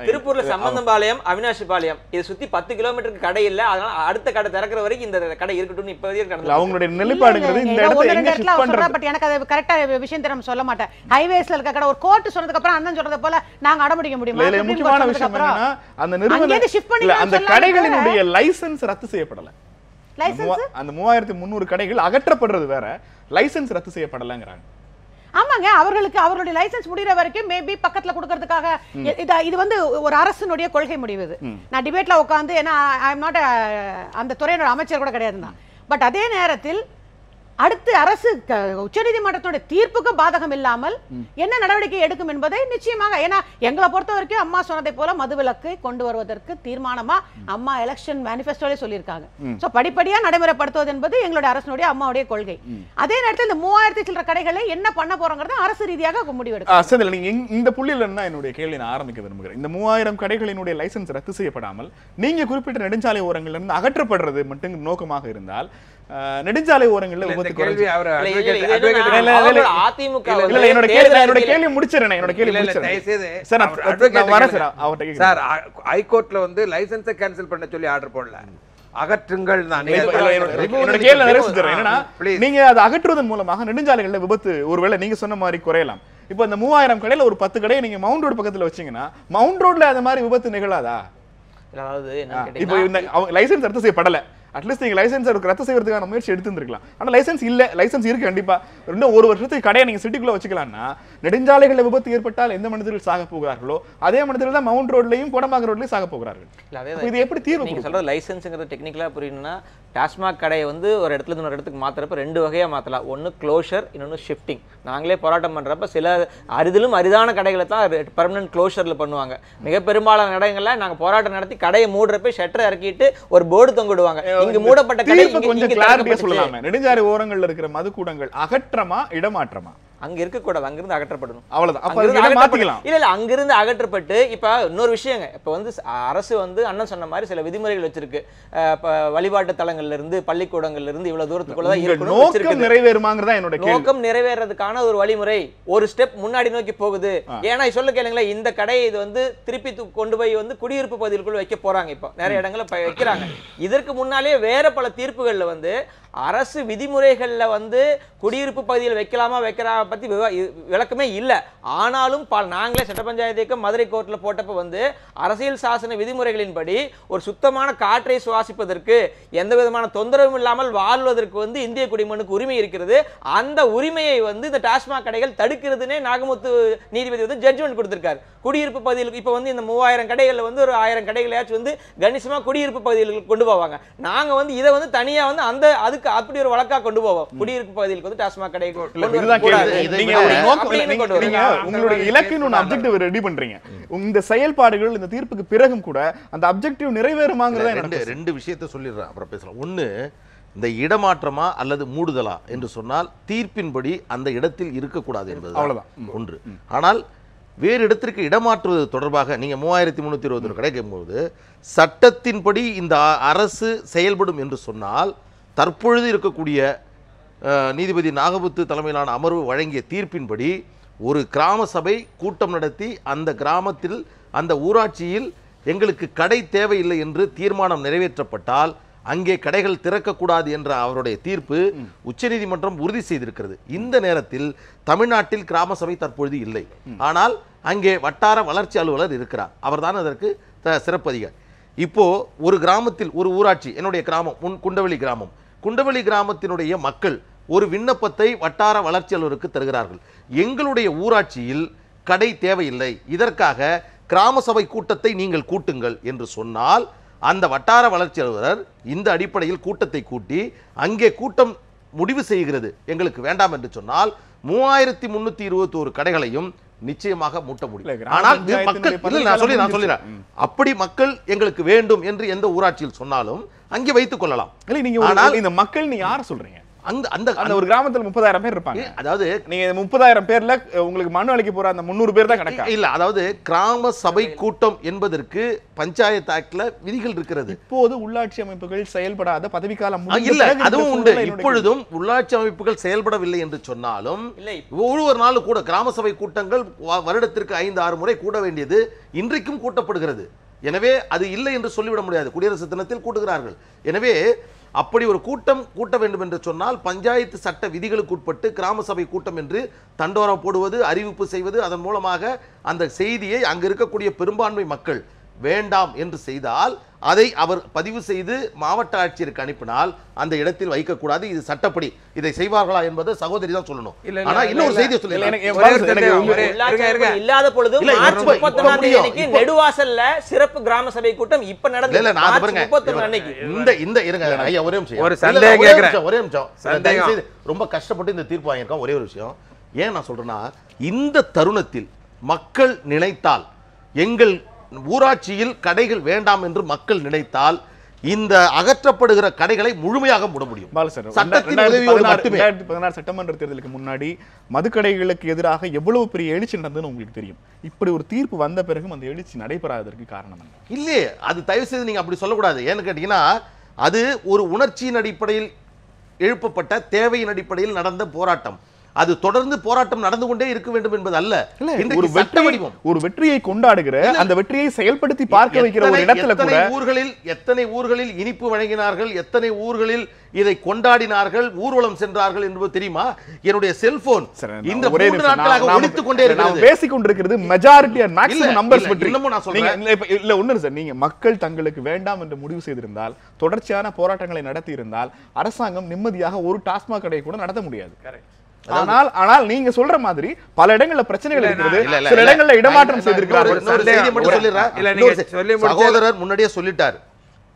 Speaker 4: திருப்பூர்ல சம்பந்தம்பாளையம், அவினாஷி பாளையம், இதை சுத்தி 10 கிலோமீட்டருக்கு கடை இல்ல, அதனால அடுத்த கடை திறக்கிற வரைக்கும் இந்த கடை இருக்கட்டும் இப்போதைக்கு கடை.
Speaker 1: அவங்களுடைய நிலைப்பாடுங்கிறது இந்த இடத்துல எங்க ஷிஃப்ட் பண்றது?
Speaker 6: பட் எனக்கு அது கரெக்ட்டா விஷயம் தெரியும் சொல்ல மாட்டேன். ஹைவேஸ்ல இருக்க கடை ஒரு கோர்ட் சொன்னதுக்கு அப்புறம் அண்ணன் சொல்றத போல நாங்க அடம்பிடிக்க முடியுமா?
Speaker 1: இதுல முக்கியமான விஷயம் என்னன்னா, அந்த நிறுவனம் அந்த கடைகளினுடைய லைசென்ஸ் ரத்து செய்யப்படல. அந்த 3300 கடைகள் அகற்றப்படுறது வேற, லைசென்ஸ் ரத்து செய்யப்படலங்கறாங்க.
Speaker 6: ஆமாங்க, அவர்களுடைய லைசென்ஸ் முடிகிற வரைக்கும் மேபி பக்கத்துல கொடுக்கறதுக்காக இது வந்து ஒரு அரசினுடைய கொள்கை முடிவு. நான் டிபேட்ல உட்காந்து, ஏன்னா ஐ எம் நாட் அந்த துறையினோட அமைச்சர் கூட கிடையாது தான். பட் அதே நேரத்தில் அடுத்து அரசு உச்சநீதிமன்றத்தோட தீர்ப்புக்கு பாதகம் இல்லாமல் என்ன நடவடிக்கை எடுக்கும் என்பதை நிச்சயமாக, ஏன்னா எங்களை பொறுத்த வரைக்கும் அம்மா சொன்னதை போல மதுவிலக்கை கொண்டு வருவதற்கு தீர்மானமா அம்மா எலெக்ஷன் மேனிஃபெஸ்டோலே சொல்லியிருக்காங்க. சோ படிப்படியா நடைமுறைப்படுத்துவது என்பது எங்களுடைய அரசுடைய அம்மாவுடைய கொள்கை. அதே நேரத்தில் இந்த 3000 சில்லற கடைகளை என்ன பண்ண போறோங்கிறது அரசு ரீதியாக முடிவெடுக்கும்.
Speaker 1: நீங்க இந்த புள்ளியில இருந்தா என்னுடைய கேள்வி நான் ஆரம்பிக்க விரும்புகிறேன். இந்த 3000 கடைகளினுடைய லைசென்ஸ் ரத்து செய்யப்படாமல் நீங்க குறிப்பிட்ட நெடுஞ்சாலை ஓரங்களில் இருந்து அகற்றப்படுறது மட்டும் நோக்கமாக இருந்தால், நெடுஞ்சாலை ஓரங்களில் விபத்து குறைஞ்சு
Speaker 3: ஹைகோர்ட்ல வந்து லைசென்ஸை கேன்சல் பண்ண சொல்லி ஆர்டர் போடல, அகற்றுங்கள் தான்.
Speaker 1: என்னோட கேள்வி நிறைய செஞ்சுறேன். என்னன்னா நீங்க அதை அகற்றுவதன் மூலமாக நெடுஞ்சாலைகள்ல விபத்து ஒருவேளை நீங்க சொன்ன மாதிரி குறையலாம். இப்போ இந்த 3000 கடையில ஒரு 10 கடையை நீங்க மவுண்ட் ரோடு பக்கத்துல வச்சீங்கன்னா மவுண்ட் ரோட்ல அந்த மாதிரி விபத்து நிகழாதா?
Speaker 4: அதாவது
Speaker 1: இப்போ இந்த லைசன்ஸ் ரத்து செய்யப்படல, அட்லீஸ்ட் நீங்க லைசன்ஸ் ரத்து செய்யறதுக்கான முயற்சி எடுத்துருக்கலாம். ஆனா லைசன்ஸ் இல்ல, லைசன்ஸ் இருக்கு கண்டிப்பா. இன்னும் ஒரு வருஷத்துக்கு கடையை நீங்க சிட்டிக்குள்ள வச்சுக்கலாம்னா நெடுஞ்சாலைகள்ல விபத்து ஏற்பட்டால் எந்த மனிதர்கள் சாக போகிறார்களோ அதே மனிதர்கள் தான் மவுண்ட் ரோட்லயும் கோடம்பாக்கம் ரோட்லயும் சாக போகிறார்கள். இது எப்படி தீர்வு?
Speaker 4: நீங்க சொல்றது லைசன்ஸ்ங்கிறது டெக்னிக்கலா புரியணும்னா டாஸ்மாக் கடையை வந்து ஒரு இடத்துல இருந்து ஒரு இடத்துக்கு மாத்துறப்ப 2 வகையா மாத்தலாம். ஒன்னு க்ளோஷர், இன்னொன்னு ஷிஃப்டிங். நாங்களே போராட்டம் பண்றப்ப சில அரிதிலும் அரிதான கடைகளை தான் பெர்மனன்ட் க்ளோஷர்ல பண்ணுவாங்க. மிக பெரும்பாலான இடங்கள்ல நாங்க போராட்டம் நடத்தி கடையை மூடுறப்ப ஷட்டரை இறக்கிட்டு ஒரு போர்டு தொங்கிடுவாங்க. இங்க மூடப்பட்ட கடை
Speaker 1: கொஞ்சம் கிளாரிட்டியா சொல்லலாமே. நெடுஞ்சாலை ஓரங்கள்ல இருக்கிற மதுக்கூடங்கள் அகற்றமா இடமாற்றமா?
Speaker 4: அங்க இருக்க கூடாது, அங்கிருந்து அகற்றப்படணும்.
Speaker 1: அவ்வளவுதான். அப்ப இத மாத்திக்கலாம்.
Speaker 4: இல்ல அங்கிருந்து அகற்றப்பட்டு இப்ப இன்னொரு விஷயங்க, இப்ப வந்து அரசு வந்து அண்ணன் சொன்ன மாதிரி சில விதிமுறைகள் வச்சிருக்கு. வழிபாட்டு தலங்கள்ல இருந்து பள்ளிக்கூடங்கள்ல இருந்து இவ்வளவு தூரத்துக்குள்ள தான் இருக்கணும்.
Speaker 1: நோக்கம் நிறைவேறுமாங்கறதா என்னோட கேள்வி.
Speaker 4: நோக்கம் நிறைவேறதுக்கான ஒரு வழிமுறை ஒரு ஸ்டெப் முன்னாடி நோக்கி போகுது. ஏன்னா சொல்ல கேளுங்களேன், இந்த கடையை இது வந்து திருப்பி கொண்டு போய் வந்து குடியிருப்பு பகுதிகளுக்குள்ள வைக்க போறாங்க. இப்போ நிறைய இடங்கள்ல வைக்கிறாங்க. இதற்கு முன்னாலே வேற பல தீர்ப்புகள்ல வந்து அரசு விதிமுறைகள்ல வந்து குடியிருப்பு பகுதியில் வைக்கலாமா வைக்கிறா பத்தி விளக்கமே இல்லை. ஆனாலும் நாங்களே சட்ட பஞ்சாயத்து மதுரை கோர்ட்ல போட்டப்ப வந்து அரசியல் சாசன விதிமுறைகளின்படி ஒரு சுத்தமான காற்றை சுவாசிப்பதற்கு எந்த விதமான தொந்தரவும் இல்லாமல் வாழ்வதற்கு வந்து இந்திய குடிமகனுக்கு உரிமை இருக்கிறது. அந்த உரிமையை வந்து இந்த டாஸ்மாக் கடைகள் தடுக்கிறதுனே நாகமுத்து நீதிபதி வந்து ஜட்ஜ்மெண்ட் கொடுத்திருக்காரு. குடியிருப்பு பகுதியில் இப்ப வந்து இந்த 3000 கடைகள்ல வந்து ஒரு 1000 கடைகளையாச்சும் வந்து கணிசமா குடியிருப்பு பகுதிகளுக்கு கொண்டு போவாங்க. நாங்க வந்து இதை வந்து தனியா வந்து அந்த அதுக்கு அப்படி ஒரு வழக்கா கொண்டு போவோம். குடியிருப்பு பகுதிகளுக்கு வந்து டாஸ்மாக் கடை
Speaker 1: உங்களுடைய இலக்கின் அப்ஜெக்டிவ் ரெடி பண்றீங்க. இந்த செயல்பாடுகள் இந்த தீர்ப்புக்கு பிறகும் கூட அந்த அப்ஜெக்டிவ் நிறைவேறுமாங்கிறத
Speaker 5: 2 விஷயத்தை சொல்லிடுறேன், அப்புறம் பேசலாம். ஒன்னு, இந்த இடமாற்றமா அல்லது மூடுதலா என்று சொன்னால் தீர்ப்பின்படி அந்த இடத்தில் இருக்கக்கூடாது என்பது அவ்வளவுதான் ஒன்று. ஆனால் வேறு இடத்திற்கு இடமாற்றுவது தொடர்பாக நீங்க 3321 கடை கேட்கும்போது சட்டத்தின்படி இந்த அரசு செயல்படும் என்று சொன்னால் தற்பொழுது இருக்கக்கூடிய நீதிபதி நாகமுத்து தலைமையிலான அமர்வு வழங்கிய தீர்ப்பின்படி ஒரு கிராம சபை கூட்டம் நடத்தி அந்த கிராமத்தில் அந்த ஊராட்சியில் எங்களுக்கு கடை தேவையில்லை என்று தீர்மானம் நிறைவேற்றப்பட்டால் அங்கே கடைகள் திறக்கக்கூடாது என்ற அவருடைய தீர்ப்பு உச்சநீதிமன்றம் உறுதி செய்திருக்கிறது. இந்த நேரத்தில் தமிழ்நாட்டில் கிராம சபை தற்பொழுது இல்லை. ஆனால் அங்கே வட்டார வளர்ச்சி அலுவலர் இருக்கிறார். அவர்தான் அதற்கு சிறப்பு அதிகாரி. இப்போ ஒரு கிராமத்தில் ஒரு ஊராட்சி, என்னுடைய கிராமம் குண்டவெளி கிராமம், குண்டவெளி கிராமத்தினுடைய மக்கள் ஒரு விண்ணப்பத்தை வட்டார வளர்ச்சி அலுவலருக்கு தருகிறார்கள். எங்களுடைய ஊராட்சியில் கடை தேவையில்லை, இதற்காக கிராம சபை கூட்டத்தை நீங்கள் கூட்டுங்கள் என்று சொன்னால் அந்த வட்டார வளர்ச்சி அலுவலர் இந்த அடிப்படையில் கூட்டத்தை கூட்டி அங்கே கூட்டம் முடிவு செய்கிறது. எங்களுக்கு வேண்டாம் என்று சொன்னால் 3321 கடைகளையும் நிச்சயமாக மூட்ட முடியும். ஆனால் மக்கள் நான் சொல்லிடுறேன், அப்படி மக்கள் எங்களுக்கு வேண்டும் என்று எந்த ஊராட்சியில் சொன்னாலும் அங்கே வைத்துக் கொள்ளலாம்.
Speaker 1: நீங்க இந்த மக்கள் நீங்க யார சொல்றீங்க? அந்த ஒரு கிராமத்துல 30,000 பேர் இருப்பாங்க.
Speaker 5: அதாவது
Speaker 1: நீங்க 30,000 பேர்ல உங்களுக்கு மனு அளிக்க போற அந்த 300 பேர் தான் கணக்கா?
Speaker 5: இல்ல, அதாவது கிராம சபை கூட்டம் என்பதற்கு பஞ்சாயத்து ஆக்ட்ல விதிகள் இருக்கிறது.
Speaker 1: இப்போது உள்ளாட்சி அமைப்புகள் செயல்படாத பதவிக்காலம்
Speaker 5: இல்ல, அதுவும் உண்டு. இப்பொழுதும் உள்ளாட்சி அமைப்புகள் செயல்படவில்லை என்று சொன்னாலும் ஒவ்வொரு நாளும் கூட கிராம சபை கூட்டங்கள் வருடத்திற்கு 5-6 முறை கூட வேண்டியது இன்றைக்கும் கூட்டப்படுகிறது. எனவே அது இல்லை என்று சொல்லிவிட முடியாது. குடியரசு தினத்தில் கூட்டுகிறார்கள். எனவே அப்படி ஒரு கூட்டம் கூட்ட வேண்டும் என்று சொன்னால் பஞ்சாயத்து சட்ட விதிகளுக்கு உட்பட்டு கிராம சபை கூட்டம் என்று தண்டோரா போடுவது, அறிவிப்பு செய்வது, அதன் மூலமாக அந்த செய்தியை அங்கு இருக்கக்கூடிய பெரும்பான்மை மக்கள் வேண்டாம் என்று செய்தால் அதை அவர் பதிவு செய்து மாவட்ட ஆட்சியருக்கு அனுப்பினால் அந்த இடத்தில் வைக்கக்கூடாது. இது சட்டப்படி. இதை செய்வார்களா என்பதை சகோதரி தான் சொல்லணும். ஆனா இன்னொரு செய்தி
Speaker 4: இல்லாத பொழுது மார்ச் 31ஆம் தேதிக்கு நெடுவாசல்ல சிறப்பு கிராம சபை கூட்டம் இப்ப நடந்தது.
Speaker 5: ரொம்ப கஷ்டப்பட்டு இந்த தீர்ப்பு வாங்கியிருக்கோம். ஒரே ஒரு விஷயம் ஏன் நான் சொல்றேன்னா, இந்த தருணத்தில் மக்கள் நினைத்தால், எங்கள் ஊராட்சியில் கடைகள் வேண்டாம் என்று மக்கள் நினைத்தால் இந்த அகற்றப்படுகிற கடைகளை முழுமையாக மூட முடியும்.
Speaker 1: 2016 சட்டமன்ற தேர்தலுக்கு முன்னாடி மதுக்கடைகளுக்கு எதிராக எவ்வளவு பெரிய எழுச்சி நடந்ததுன்னு உங்களுக்கு தெரியும். இப்படி ஒரு தீர்ப்பு வந்த பிறகும் அந்த எழுச்சி நடைபெறாததற்கு காரணம் என்ன?
Speaker 5: இல்லையே, அது தயவு செய்து நீங்க அப்படி சொல்லக்கூடாது. ஏன்னு கேட்டீங்கன்னா, அது ஒரு உணர்ச்சியின் அடிப்படையில் எழுப்பப்பட்ட தேவையின் அடிப்படையில் நடந்த போராட்டம். அது தொடர்ந்து போராட்டம் நடந்து கொண்டே இருக்க வேண்டும் என்பது அல்ல.
Speaker 1: ஒரு வெற்றியை கொண்டாடுகிற அந்த வெற்றியை செயல்படுத்தி பார்க்க வைக்கிற ஒரு இடத்துல கூட
Speaker 5: எத்தனை ஊர்களில் இனிப்பு வழங்கினார்கள், எத்தனை ஊர்களில் இதை கொண்டாடினார்கள், ஊர்வலம் சென்றார்கள் என்பது தெரியுமா? என்னுடைய செல்போன் இந்த 3 நாட்களாக ஒலித்துக் கொண்டே இருக்கிறது.
Speaker 1: பேசிக் கொண்டிருக்கிறது மெஜாரிட்டி அண்ட் மேக்ஸிமம் நம்பர்ஸ் பற்றி. இல்ல ஒண்ணு சார், நீங்க மக்கள் தங்களுக்கு வேண்டாம் என்று முடிவு செய்திருந்தால், தொடர்ச்சியான போராட்டங்களை நடத்தி இருந்தால், அரசாங்கம் நிம்மதியாக ஒரு டாஸ்மாக் கடை கூட நடத்த முடியாது. ஆனால் நீங்க சொல்ற மாதிரி பல இடங்கள்ல பிரச்சனைகள் இருக்கிறது, சில இடங்கள்ல இடமாற்றம் செய்திருக்கிறார்கள்.
Speaker 5: சகோதரர் முன்னாடியே சொல்லிட்டார்,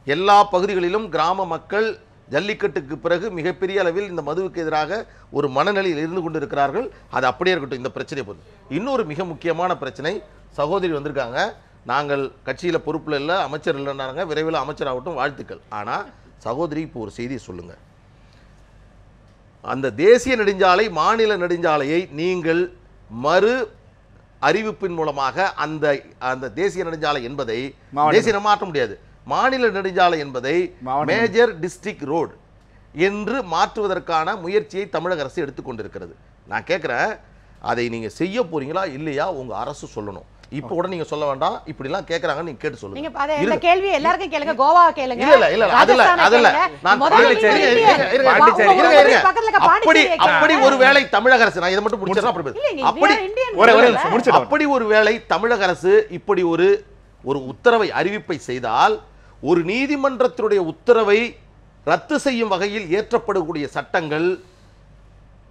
Speaker 5: எல்லா பகுதிகளிலும் கிராம மக்கள் ஜல்லிக்கட்டுக்கு பிறகு மிகப்பெரிய அளவில் இந்த மதுவுக்கு எதிராக ஒரு மனநிலையில் இருந்து கொண்டிருக்கிறார்கள். அது அப்படியே இருக்கட்டும். இந்த பிரச்சனை போது இன்னொரு மிக முக்கியமான பிரச்சனை, சகோதரி வந்திருக்காங்க, நாங்கள் கட்சியில பொறுப்புல இல்ல, அமைச்சர் இல்லைன்னாங்க, விரைவில் அமைச்சர் ஆகட்டும், வாழ்த்துக்கள். ஆனா சகோதரி இப்போ ஒரு செய்தியை சொல்லுங்க, அந்த தேசிய நெடுஞ்சாலை மாநில நெடுஞ்சாலையை நீங்கள் மறு அறிவிப்பின் மூலமாக அந்த தேசிய நெடுஞ்சாலை என்பதை தேசிய மாற்ற முடியாது, மாநில நெடுஞ்சாலை என்பதை மேஜர் டிஸ்ட்ரிக்ட் ரோடு என்று மாற்றுவதற்கான முயற்சியை தமிழக அரசு எடுத்துக்கொண்டிருக்கிறது. நான் கேட்கிறேன், அதை நீங்க செய்ய போறீங்களா இல்லையா? உங்க அரசு சொல்லணும். இப்ப கூட நீங்க சொல்ல வேண்டாம், இப்படி எல்லாம் கேக்குறாங்க, நீங்க கேட்டு சொல்லுங்க.
Speaker 6: நீங்க இந்த கேள்வி எல்லாருக்கும் கேளுங்க, கோவா கேளுங்க.
Speaker 5: இல்ல அதல்ல நான் அப்படி ஒருவேளை தமிழக அரசு, நான் இதை மட்டும் முடிச்சிடறேன், அப்படி ஒருவேளை தமிழக அரசு இப்படி ஒரு உத்தரவை அறிவிப்பை செய்தால், ஒரு நீதிமன்றத்தினுடைய உத்தரவை ரத்து செய்யும் வகையில் ஏற்றப்படக்கூடிய சட்டங்கள்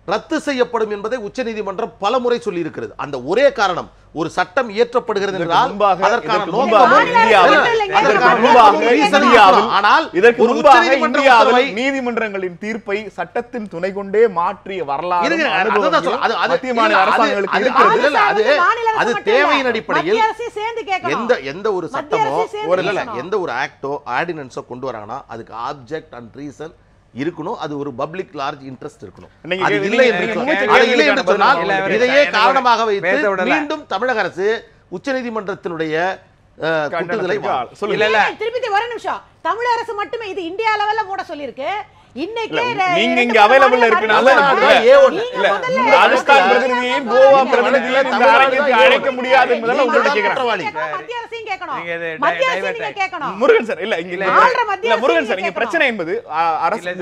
Speaker 5: ரத்து செய்யப்படும் என்பதை உச்சநீதிமன்றம் பல முறை சொல்லி இருக்கிறது. அந்த ஒரே காரணம், ஒரு சட்டம் இயற்றப்படுகிறது என்றால் அதற்கான
Speaker 1: நீதிமன்றங்களின் தீர்ப்பை சட்டத்தின் துணை கொண்டே மாற்றிய வரலாறு
Speaker 5: அது தேவையின் அடிப்படையில் எந்த ஒரு சட்டமோ எந்த ஒரு ஆக்டோ ஆர்டினன்ஸோ கொண்டு வராங்கன்னா அதுக்கு ஆப்ஜெக்ட் அண்ட் ரீசன் இருக்கணும், அது ஒரு பப்ளிக் லார்ஜ் இன்ட்ரெஸ்ட் இருக்கணும். இல்லை என்று சொன்னால் இதையே காரணமாக வைத்து மீண்டும் தமிழக அரசு உச்சநீதிமன்றத்தினுடைய குட்டுதலை
Speaker 6: திருப்பி ஒரு நிமிஷம், தமிழக அரசு மட்டுமே இது இந்தியா லெவல்ல மூட சொல்லிருக்கு. இன்னைக்கு
Speaker 1: நீங்க இங்க அவேலபிள் இருக்கனால ராஜஸ்தான் பிரதிநிதியை கோவா பிரதிநிதியை இந்த அரங்குக்கு அழைக்க முடியாது என்பதால உங்களுக்கு கேக்குறேன்.
Speaker 6: மத்திய அரசையும் கேட்கணும், மத்திய அரசையும் கேட்கணும்.
Speaker 1: முருகன் சார், இல்ல முருகன் சார், இங்க பிரச்சனை என்பது அரசு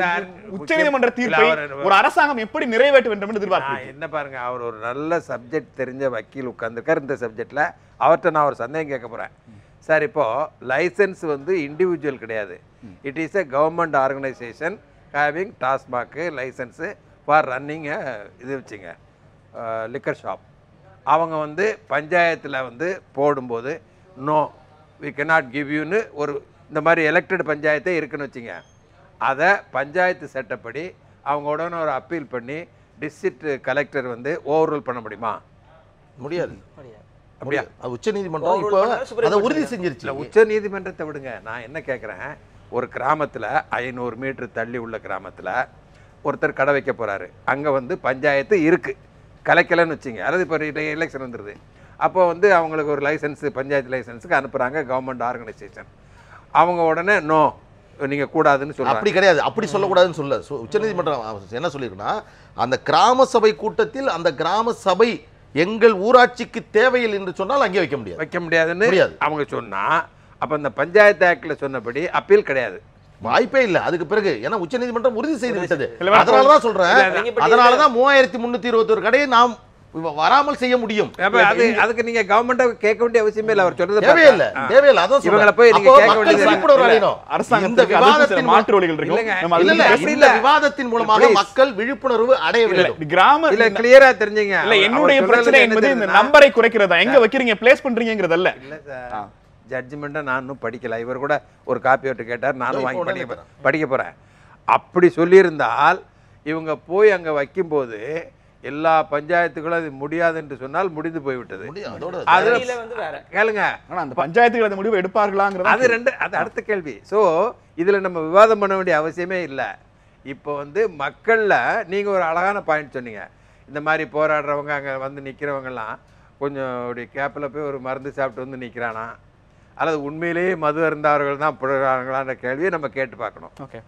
Speaker 1: உச்சநீதிமன்ற தீர்ப்பை ஒரு அரசாங்கம் எப்படி நிறைவேற்ற வேண்டும் என்று எதிர்பார்க்கிறீங்க?
Speaker 3: என்ன பாருங்க, அவர் ஒரு நல்ல சப்ஜெக்ட் தெரிஞ்ச வக்கீல் உட்கார்ந்துருக்கார் இந்த சப்ஜெக்ட்ல. அவர்கிட்ட நான் ஒரு சந்தேகம் கேட்க போறேன். சார், இப்போ லைசன்ஸ் வந்து இண்டிவிஜுவல் கிடையாது, it is a government organisation having TASMAC licence for running இது வச்சுங்க லிக்கர் ஷாப். அவங்க வந்து பஞ்சாயத்தில் வந்து போடும்போது நோ வி கேனாட் கிவ் யூன்னு ஒரு இந்த மாதிரி எலெக்டட் பஞ்சாயத்தே இருக்குன்னு வச்சுங்க, அதை பஞ்சாயத்து சட்டப்படி அவங்க உடனே ஒரு அப்பீல் பண்ணி டிஸ்ட்ரிக்ட் கலெக்டர் வந்து ஓவர் ரூல் பண்ண முடியுமா?
Speaker 5: முடியாது. அப்படியா? உச்சநீதிமன்றம் இப்போ அதை உறுதி செஞ்சிருச்சு.
Speaker 3: உச்சநீதிமன்றத்தை விடுங்க, நான் என்ன கேட்குறேன், ஒரு கிராமத்தில் 500 மீட்டர் தள்ளி உள்ள கிராமத்தில் ஒருத்தர் கடை வைக்க போகிறாரு, அங்கே வந்து பஞ்சாயத்து இருக்குது, கலைக்கலைன்னு வச்சுங்க, அல்லது இப்போ எலெக்ஷன் வந்துடுது, அப்போ வந்து அவங்களுக்கு ஒரு லைசன்ஸு பஞ்சாயத்து லைசன்ஸுக்கு அனுப்புகிறாங்க கவர்மெண்ட் ஆர்கனைசேஷன். அவங்க உடனே நோ நீங்கள் கூடாதுன்னு சொல்லுவாங்க.
Speaker 5: அப்படி கிடையாது, அப்படி சொல்லக்கூடாதுன்னு சொல்ல உச்சநீதிமன்றம் என்ன சொல்லியிருக்குன்னா, அந்த கிராம சபை கூட்டத்தில் அந்த கிராம சபை எங்கள் ஊராட்சிக்கு தேவையில்லை என்று சொன்னால் அங்கே வைக்க முடியாதுன்னு
Speaker 3: அவங்க சொன்னா, அப்ப இந்த பஞ்சாயத்து ஆக்ட்ல சொன்னபடி அப்பீல் கிடையாது,
Speaker 5: வாய்ப்பே இல்லை அதுக்கு பிறகு. ஏன்னா உச்சநீதிமன்றம் உறுதி செய்து விட்டது. அதனாலதான் சொல்றேன், அதனாலதான் 3321 கடையை நாம் வராமல் செய்ய முடியும்.
Speaker 3: அதுக்கு நீங்க கவர்மெண்ட்டை கேட்க வேண்டிய அவசியமே இல்லை, அவர் சொல்றது
Speaker 5: தேவையில்லை. அதான் இவங்களை போய் நீங்க கேட்க வேண்டியது.
Speaker 1: அரசாங்கத்துக்கு விவாதத்தின் மாற்று வழிகள் இருக்கு.
Speaker 5: இந்த விவாதத்தின் மூலமாக மக்கள் விழிப்புணர்வு அடைய வேண்டும்.
Speaker 1: கிராம
Speaker 3: இல்ல கிளியரா தெரிஞ்சுங்க.
Speaker 1: இல்ல என்னுடைய பிரச்சனை என்பது இந்த நம்பரை குறைக்கிறதா, எங்க வைக்கிறீங்க, பிளேஸ் பண்றீங்கிறது அல்ல.
Speaker 3: இல்ல சார், ஜட்ஜ்மெண்ட்டை நானும் படிக்கல, இவர் கூட ஒரு காப்பி விட்டு கேட்டார், நானும் வாங்கி படிக்க போறேன். அப்படி சொல்லியிருந்தால் இவங்க போய் அங்க வைக்கும்போது எல்லா பஞ்சாயத்துகளும் அது முடியாது என்று சொன்னால் முடிந்து போய்விட்டது. கேளுங்க,
Speaker 1: அந்த பஞ்சாயத்துகள் அந்த முடிவு எடுப்பார்களாங்கிறது
Speaker 3: அது அடுத்த கேள்வி. ஸோ இதுல நம்ம விவாதம் பண்ண வேண்டிய அவசியமே இல்லை. இப்போ வந்து மக்கள்ல நீங்க ஒரு அழகான பாயிண்ட் சொன்னீங்க, இந்த மாதிரி போராடுறவங்க அங்க வந்து நிக்கிறவங்கலாம் கொஞ்சம் அப்படி கேப்பில் போய் ஒரு மருந்து சாப்பிட்டு வந்து நிற்கிறானா, அல்லது உண்மையிலேயே மது அருந்தவர்கள் தான் போடுறாங்களான்ற கேள்வியை நம்ம கேட்டு பார்க்கணும். ஓகே,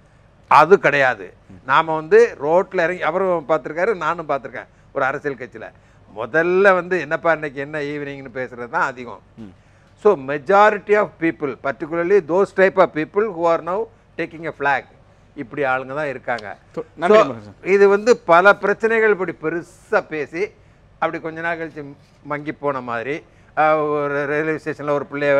Speaker 3: அது கிடையாது. நாம் வந்து ரோட்டில் இறங்கி, அவரும் பார்த்துருக்காரு, நானும் பார்த்துருக்கேன், ஒரு அரசியல் கட்சியில் முதல்ல வந்து என்னப்பா இன்னைக்கு என்ன ஈவினிங்னு பேசுகிறது தான் அதிகம். So majority of people particularly those type of people who are now taking a flak இப்படி ஆளுங்க தான் இருக்காங்க. இது வந்து பல பிரச்சனைகள் இப்படி பெருசாக பேசி அப்படி கொஞ்ச நாள் கழிச்சு மங்கி போன மாதிரி ஒரு ரயில்வே ஸ்டேஷனில் ஒரு பிள்ளைய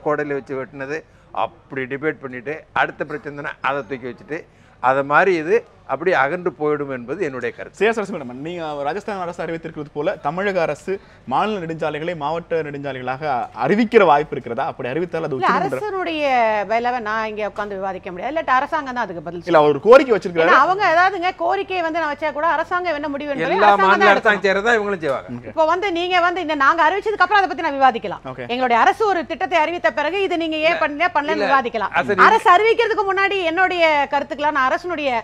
Speaker 3: கோடையில் வச்சு வெட்டினது அப்படி டிபேட் பண்ணிவிட்டு அடுத்த பிரச்சனை தானே அதை தூக்கி வச்சுட்டு அதை மாதிரி இது அப்படி அகன்று போயிடும் என்பது என்னுடைய கருத்து.
Speaker 1: சேஎஸ் மேடம், நீங்கள் ராஜஸ்தான் அரசு அறிவித்திருக்கிறது போல தமிழக அரசு மாநில நெடுஞ்சாலைகளை மாவட்ட நெடுஞ்சாலைகளாக அறிவிக்கிற வாய்ப்பு இருக்கிறதா? அப்படி அறிவித்தால் அது
Speaker 6: அரசனுடைய வேலையை நான் இங்கே உட்காந்து விவாதிக்க முடியாது. இல்லை அரசாங்கம் தான் அதுக்கு பதில்
Speaker 1: இல்லை. ஒரு கோரிக்கை வச்சிருக்காரு
Speaker 6: அவங்க. ஏதாவதுங்க கோரிக்கையை வந்து நான் வச்சா கூட அரசாங்கம் என்ன முடிவு
Speaker 3: எல்லா மாநில அரசாங்கம் செய்யறதா இவங்களும் செய்வாங்க.
Speaker 6: இப்போ வந்து நீங்க வந்து இந்த நாங்க அறிவிச்சதுக்கு அப்புறம் அதை பத்தி நான் விவாதிக்கலாம். எங்களுடைய அரசு ஒரு திட்டத்தை அறிவித்த பிறகு இது நீங்க ஏன் பண்ணலன்னு விவாதிக்கலாம். அரசு அறிவிக்கிறதுக்கு முன்னாடி என்னுடைய கருத்துக்களை நான் அரசனுடைய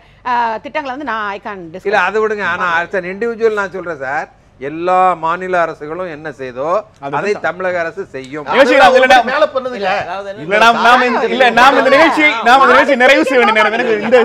Speaker 6: திட்டங்களை வந்து நான் ஐ கான் டிஸ்கஸ்.
Speaker 3: இல்ல அதை விடுங்க. ஆனா as an individual நான் சொல்றேன் சார், எல்லா மாநில அரசுகளும் என்ன செய்தோ அதை தமிழக அரசு செய்யும்.
Speaker 5: மேல பண்ணது இல்ல.
Speaker 1: நாம் இந்த நிகழ்ச்சி நிறைவு செய்ய வேண்டிய நேரம். எனக்கு இந்த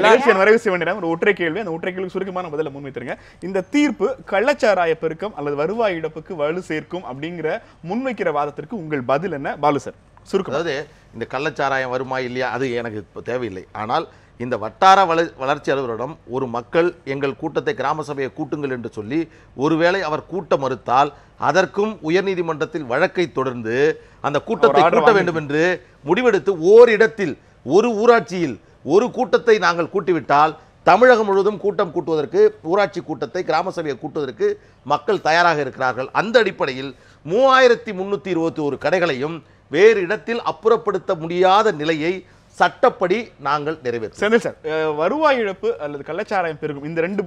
Speaker 1: நிகழ்ச்சியை நிறைவு செய்ய வேண்டிய நேரம். ஒரு ஒற்றை கேள்வி, அந்த ஒற்றை கேள்வி சுருக்கமான பதில முன்வைத்திருங்க. இந்த தீர்ப்பு கள்ளச்சாராய பெருக்கம் அல்லது வருவாய் இழப்புக்கு வலு சேர்க்கும் அப்படிங்கிற முன்வைக்கிற வாதத்திற்கு உங்கள் பதில் என்ன பாலு சார்? சுருக்கம்.
Speaker 5: அதாவது இந்த கள்ளச்சாராயம் வருமா இல்லையா அது எனக்கு தேவையில்லை. ஆனால் இந்த வட்டார வளர்ச்சி அலுவலரிடம் ஒரு மக்கள் எங்கள் கூட்டத்தை கிராம சபையை கூட்டுங்கள் என்று சொல்லி ஒருவேளை அவர் கூட்ட மறுத்தால் அதற்கும் உயர்நீதிமன்றத்தில் வழக்கை தொடர்ந்து அந்த கூட்டத்தை கூட்ட வேண்டும் என்று முடிவெடுத்து ஓரிடத்தில் ஒரு ஊராட்சியில் ஒரு கூட்டத்தை நாங்கள் கூட்டிவிட்டால் தமிழகம் முழுவதும் கூட்டம் கூட்டுவதற்கு ஊராட்சி கூட்டத்தை கிராம சபையை கூட்டுவதற்கு மக்கள் தயாராக இருக்கிறார்கள். அந்த அடிப்படையில் 3321 கடைகளையும் வேறு இடத்தில் அப்புறப்படுத்த முடியாத நிலையை சட்டப்படி நாங்கள் நிறைவேற்றோம்.
Speaker 1: செந்தில் சார், வருவாய் இழப்பு அல்லது கள்ளச்சாராயம் பெருகும் இந்த ரெண்டு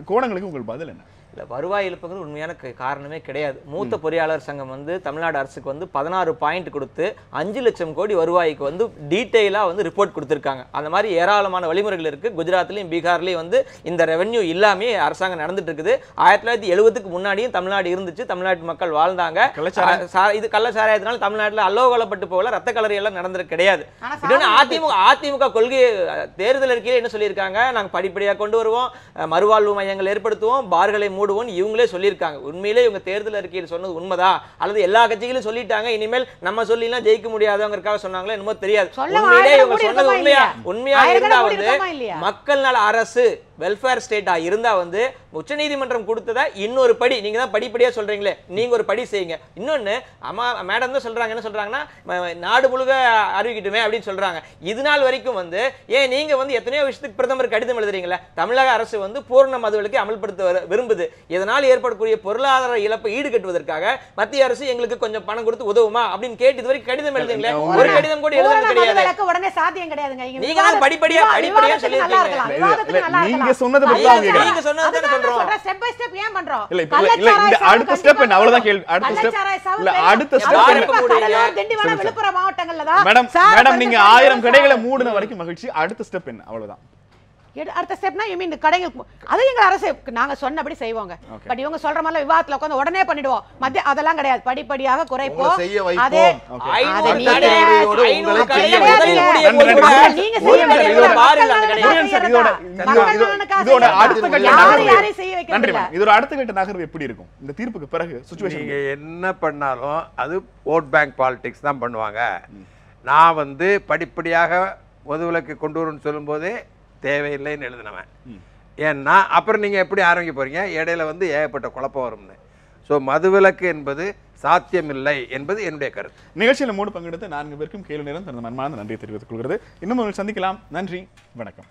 Speaker 1: கோணங்களுக்கு உங்கள் பதில் என்ன?
Speaker 4: இல்லை, வருவாய் இழப்புங்கிறது உண்மையான காரணமே கிடையாது. மூத்த பொறியாளர் சங்கம் வந்து தமிழ்நாடு அரசுக்கு வந்து 16 பாயிண்ட் கொடுத்து 5 லட்சம் கோடி வருவாய்க்கு வந்து டீட்டெயிலாக வந்து ரிப்போர்ட் கொடுத்துருக்காங்க. அந்த மாதிரி ஏராளமான வழிமுறைகள் இருக்குது. குஜராத்லையும் பீகார்லையும் வந்து இந்த ரெவென்யூ இல்லாமே அரசாங்கம் நடந்துட்டு இருக்குது. 1970க்கு முன்னாடியும் தமிழ்நாடு இருந்துச்சு, தமிழ்நாட்டு மக்கள் வாழ்ந்தாங்க. இது கள்ளச்சாராயத்தினால தமிழ்நாட்டில் அல்லோகலப்பட்டு போகல, ரத்த கலரி எல்லாம் நடந்தது கிடையாது. அதிமுக கொள்கை தேர்தல் அறிக்கையில் என்ன சொல்லியிருக்காங்க? நாங்கள் படிப்படியாக கொண்டு வருவோம், மறுவாழ்வு மையங்கள் ஏற்படுத்துவோம், பார்களை மூடுவோம் இவங்களே சொல்லியிருக்காங்க. உண்மையிலே இவங்க தேர்தல் அறிக்கையில் சொன்னது உண்மைதா அல்லது எல்லா கட்சிகளும் சொல்லிட்டாங்க இனிமேல் நம்ம சொல்லிலாம் ஜெயிக்க முடியாதவங்களுக்காக சொன்னாங்களோ என்னமோ தெரியாது. உண்மையிலே இவங்க சொன்னது உண்மையா இருந்தா வந்து மக்கள் நல அரசு வெல்ஃபேர் ஸ்டேட்டா இருந்தா வந்து உச்சநீதிமன்றம் கொடுத்ததை இன்னொரு படி நீங்க தான் படிப்படியா சொல்றீங்களே, நீங்க ஒரு படி செய்யுங்க. இன்னொன்னு அம்மா மேடம் தான் சொல்றாங்க, என்ன சொல்றாங்கன்னா நாடு முழுக்க அறிவிக்கட்டுமே அப்படின்னு சொல்றாங்க. இது நாள் வரைக்கும் வந்து ஏன் நீங்க வந்து எத்தனையோ விஷயத்துக்கு பிரதமர் கடிதம் எழுதுறீங்களே, தமிழக அரசு வந்து பூர்ண மதுவிலக்கை அமல்படுத்த விரும்புது, இதனால் ஏற்படக்கூடிய பொருளாதார இழப்பை ஈடுகட்டுவதற்காக மத்திய அரசு எங்களுக்கு கொஞ்சம் பணம் கொடுத்து உதவுமா அப்படின்னு கேட்டு இது வரைக்கும் கடிதம் எழுதுங்களே, ஒரு கடிதம் கூட எழுதுறது கிடையாது.
Speaker 6: உடனே சாத்தியம் கிடையாதுங்க.
Speaker 4: நீங்க தான் படிப்படியா சொல்லிருக்கீங்க.
Speaker 1: நீங்க சொன்னது பத்தி
Speaker 4: நீங்க சொன்னது தான சொல்றோம்.
Speaker 6: ஸ்டெப் பை ஸ்டெப் ஏன் பண்றோம்?
Speaker 1: இல்ல இந்த அடுத்த ஸ்டெப் என்ன? அவ்வளவுதான் கேள்வி. அடுத்த ஸ்டெப் இல்ல, அடுத்த ஸ்டெப்
Speaker 6: திண்டிவனம் விழுப்புரம் மாவட்டங்கள்ல தான்
Speaker 1: மேடம் நீங்க 1000 கடைகளை மூடின வரைக்கும் மகிழ்ச்சி. அடுத்த ஸ்டெப் என்ன? அவ்வளவுதான்.
Speaker 6: அடுத்த ஸ்டெப்னா யூ மீன் கடைகள் அது எங்க அரசு நாங்க சொன்னபடி செய்வோங்க. பட் இவங்க சொல்ற மாதிரி விவாதத்துல உட்கார்ந்து உடனே பண்ணிடுவோம் மத்திய அதெல்லாம் கிடையாது. படிப்படியாக குறைப்போம்.
Speaker 5: அதே
Speaker 1: அடுத்த கட்ட நகர்வு எப்படி இருக்கும் இந்த தீர்ப்புக்கு பிறகு?
Speaker 3: நீங்க என்ன பண்ணாலும் அது ஓட் பேங்க் பாலிடிக்ஸ் தான் பண்ணுவாங்க. நான் வந்து படிப்படியாக மதுவிலக்கு கொண்டு வரும்னு சொல்லும் போதே தேவையில்லைன்னு எழுதினவன். ஏன்னா அப்புறம் நீங்கள் எப்படி ஆரம்பிக்க போகிறீங்க? இடையில வந்து ஏகப்பட்ட குழப்பம் வரும்னு. ஸோ மதுவிலக்கு என்பது சாத்தியமில்லை என்பது என்னுடைய கருத்து.
Speaker 1: நிகழ்ச்சியில் 3 பங்கெடுத்து 4 பேருக்கும் கேள்வி நேரம் தனது மனமார்ந்த நன்றியை தெரிவித்துக் கொள்கிறது. இன்னும் சந்திக்கலாம். நன்றி, வணக்கம்.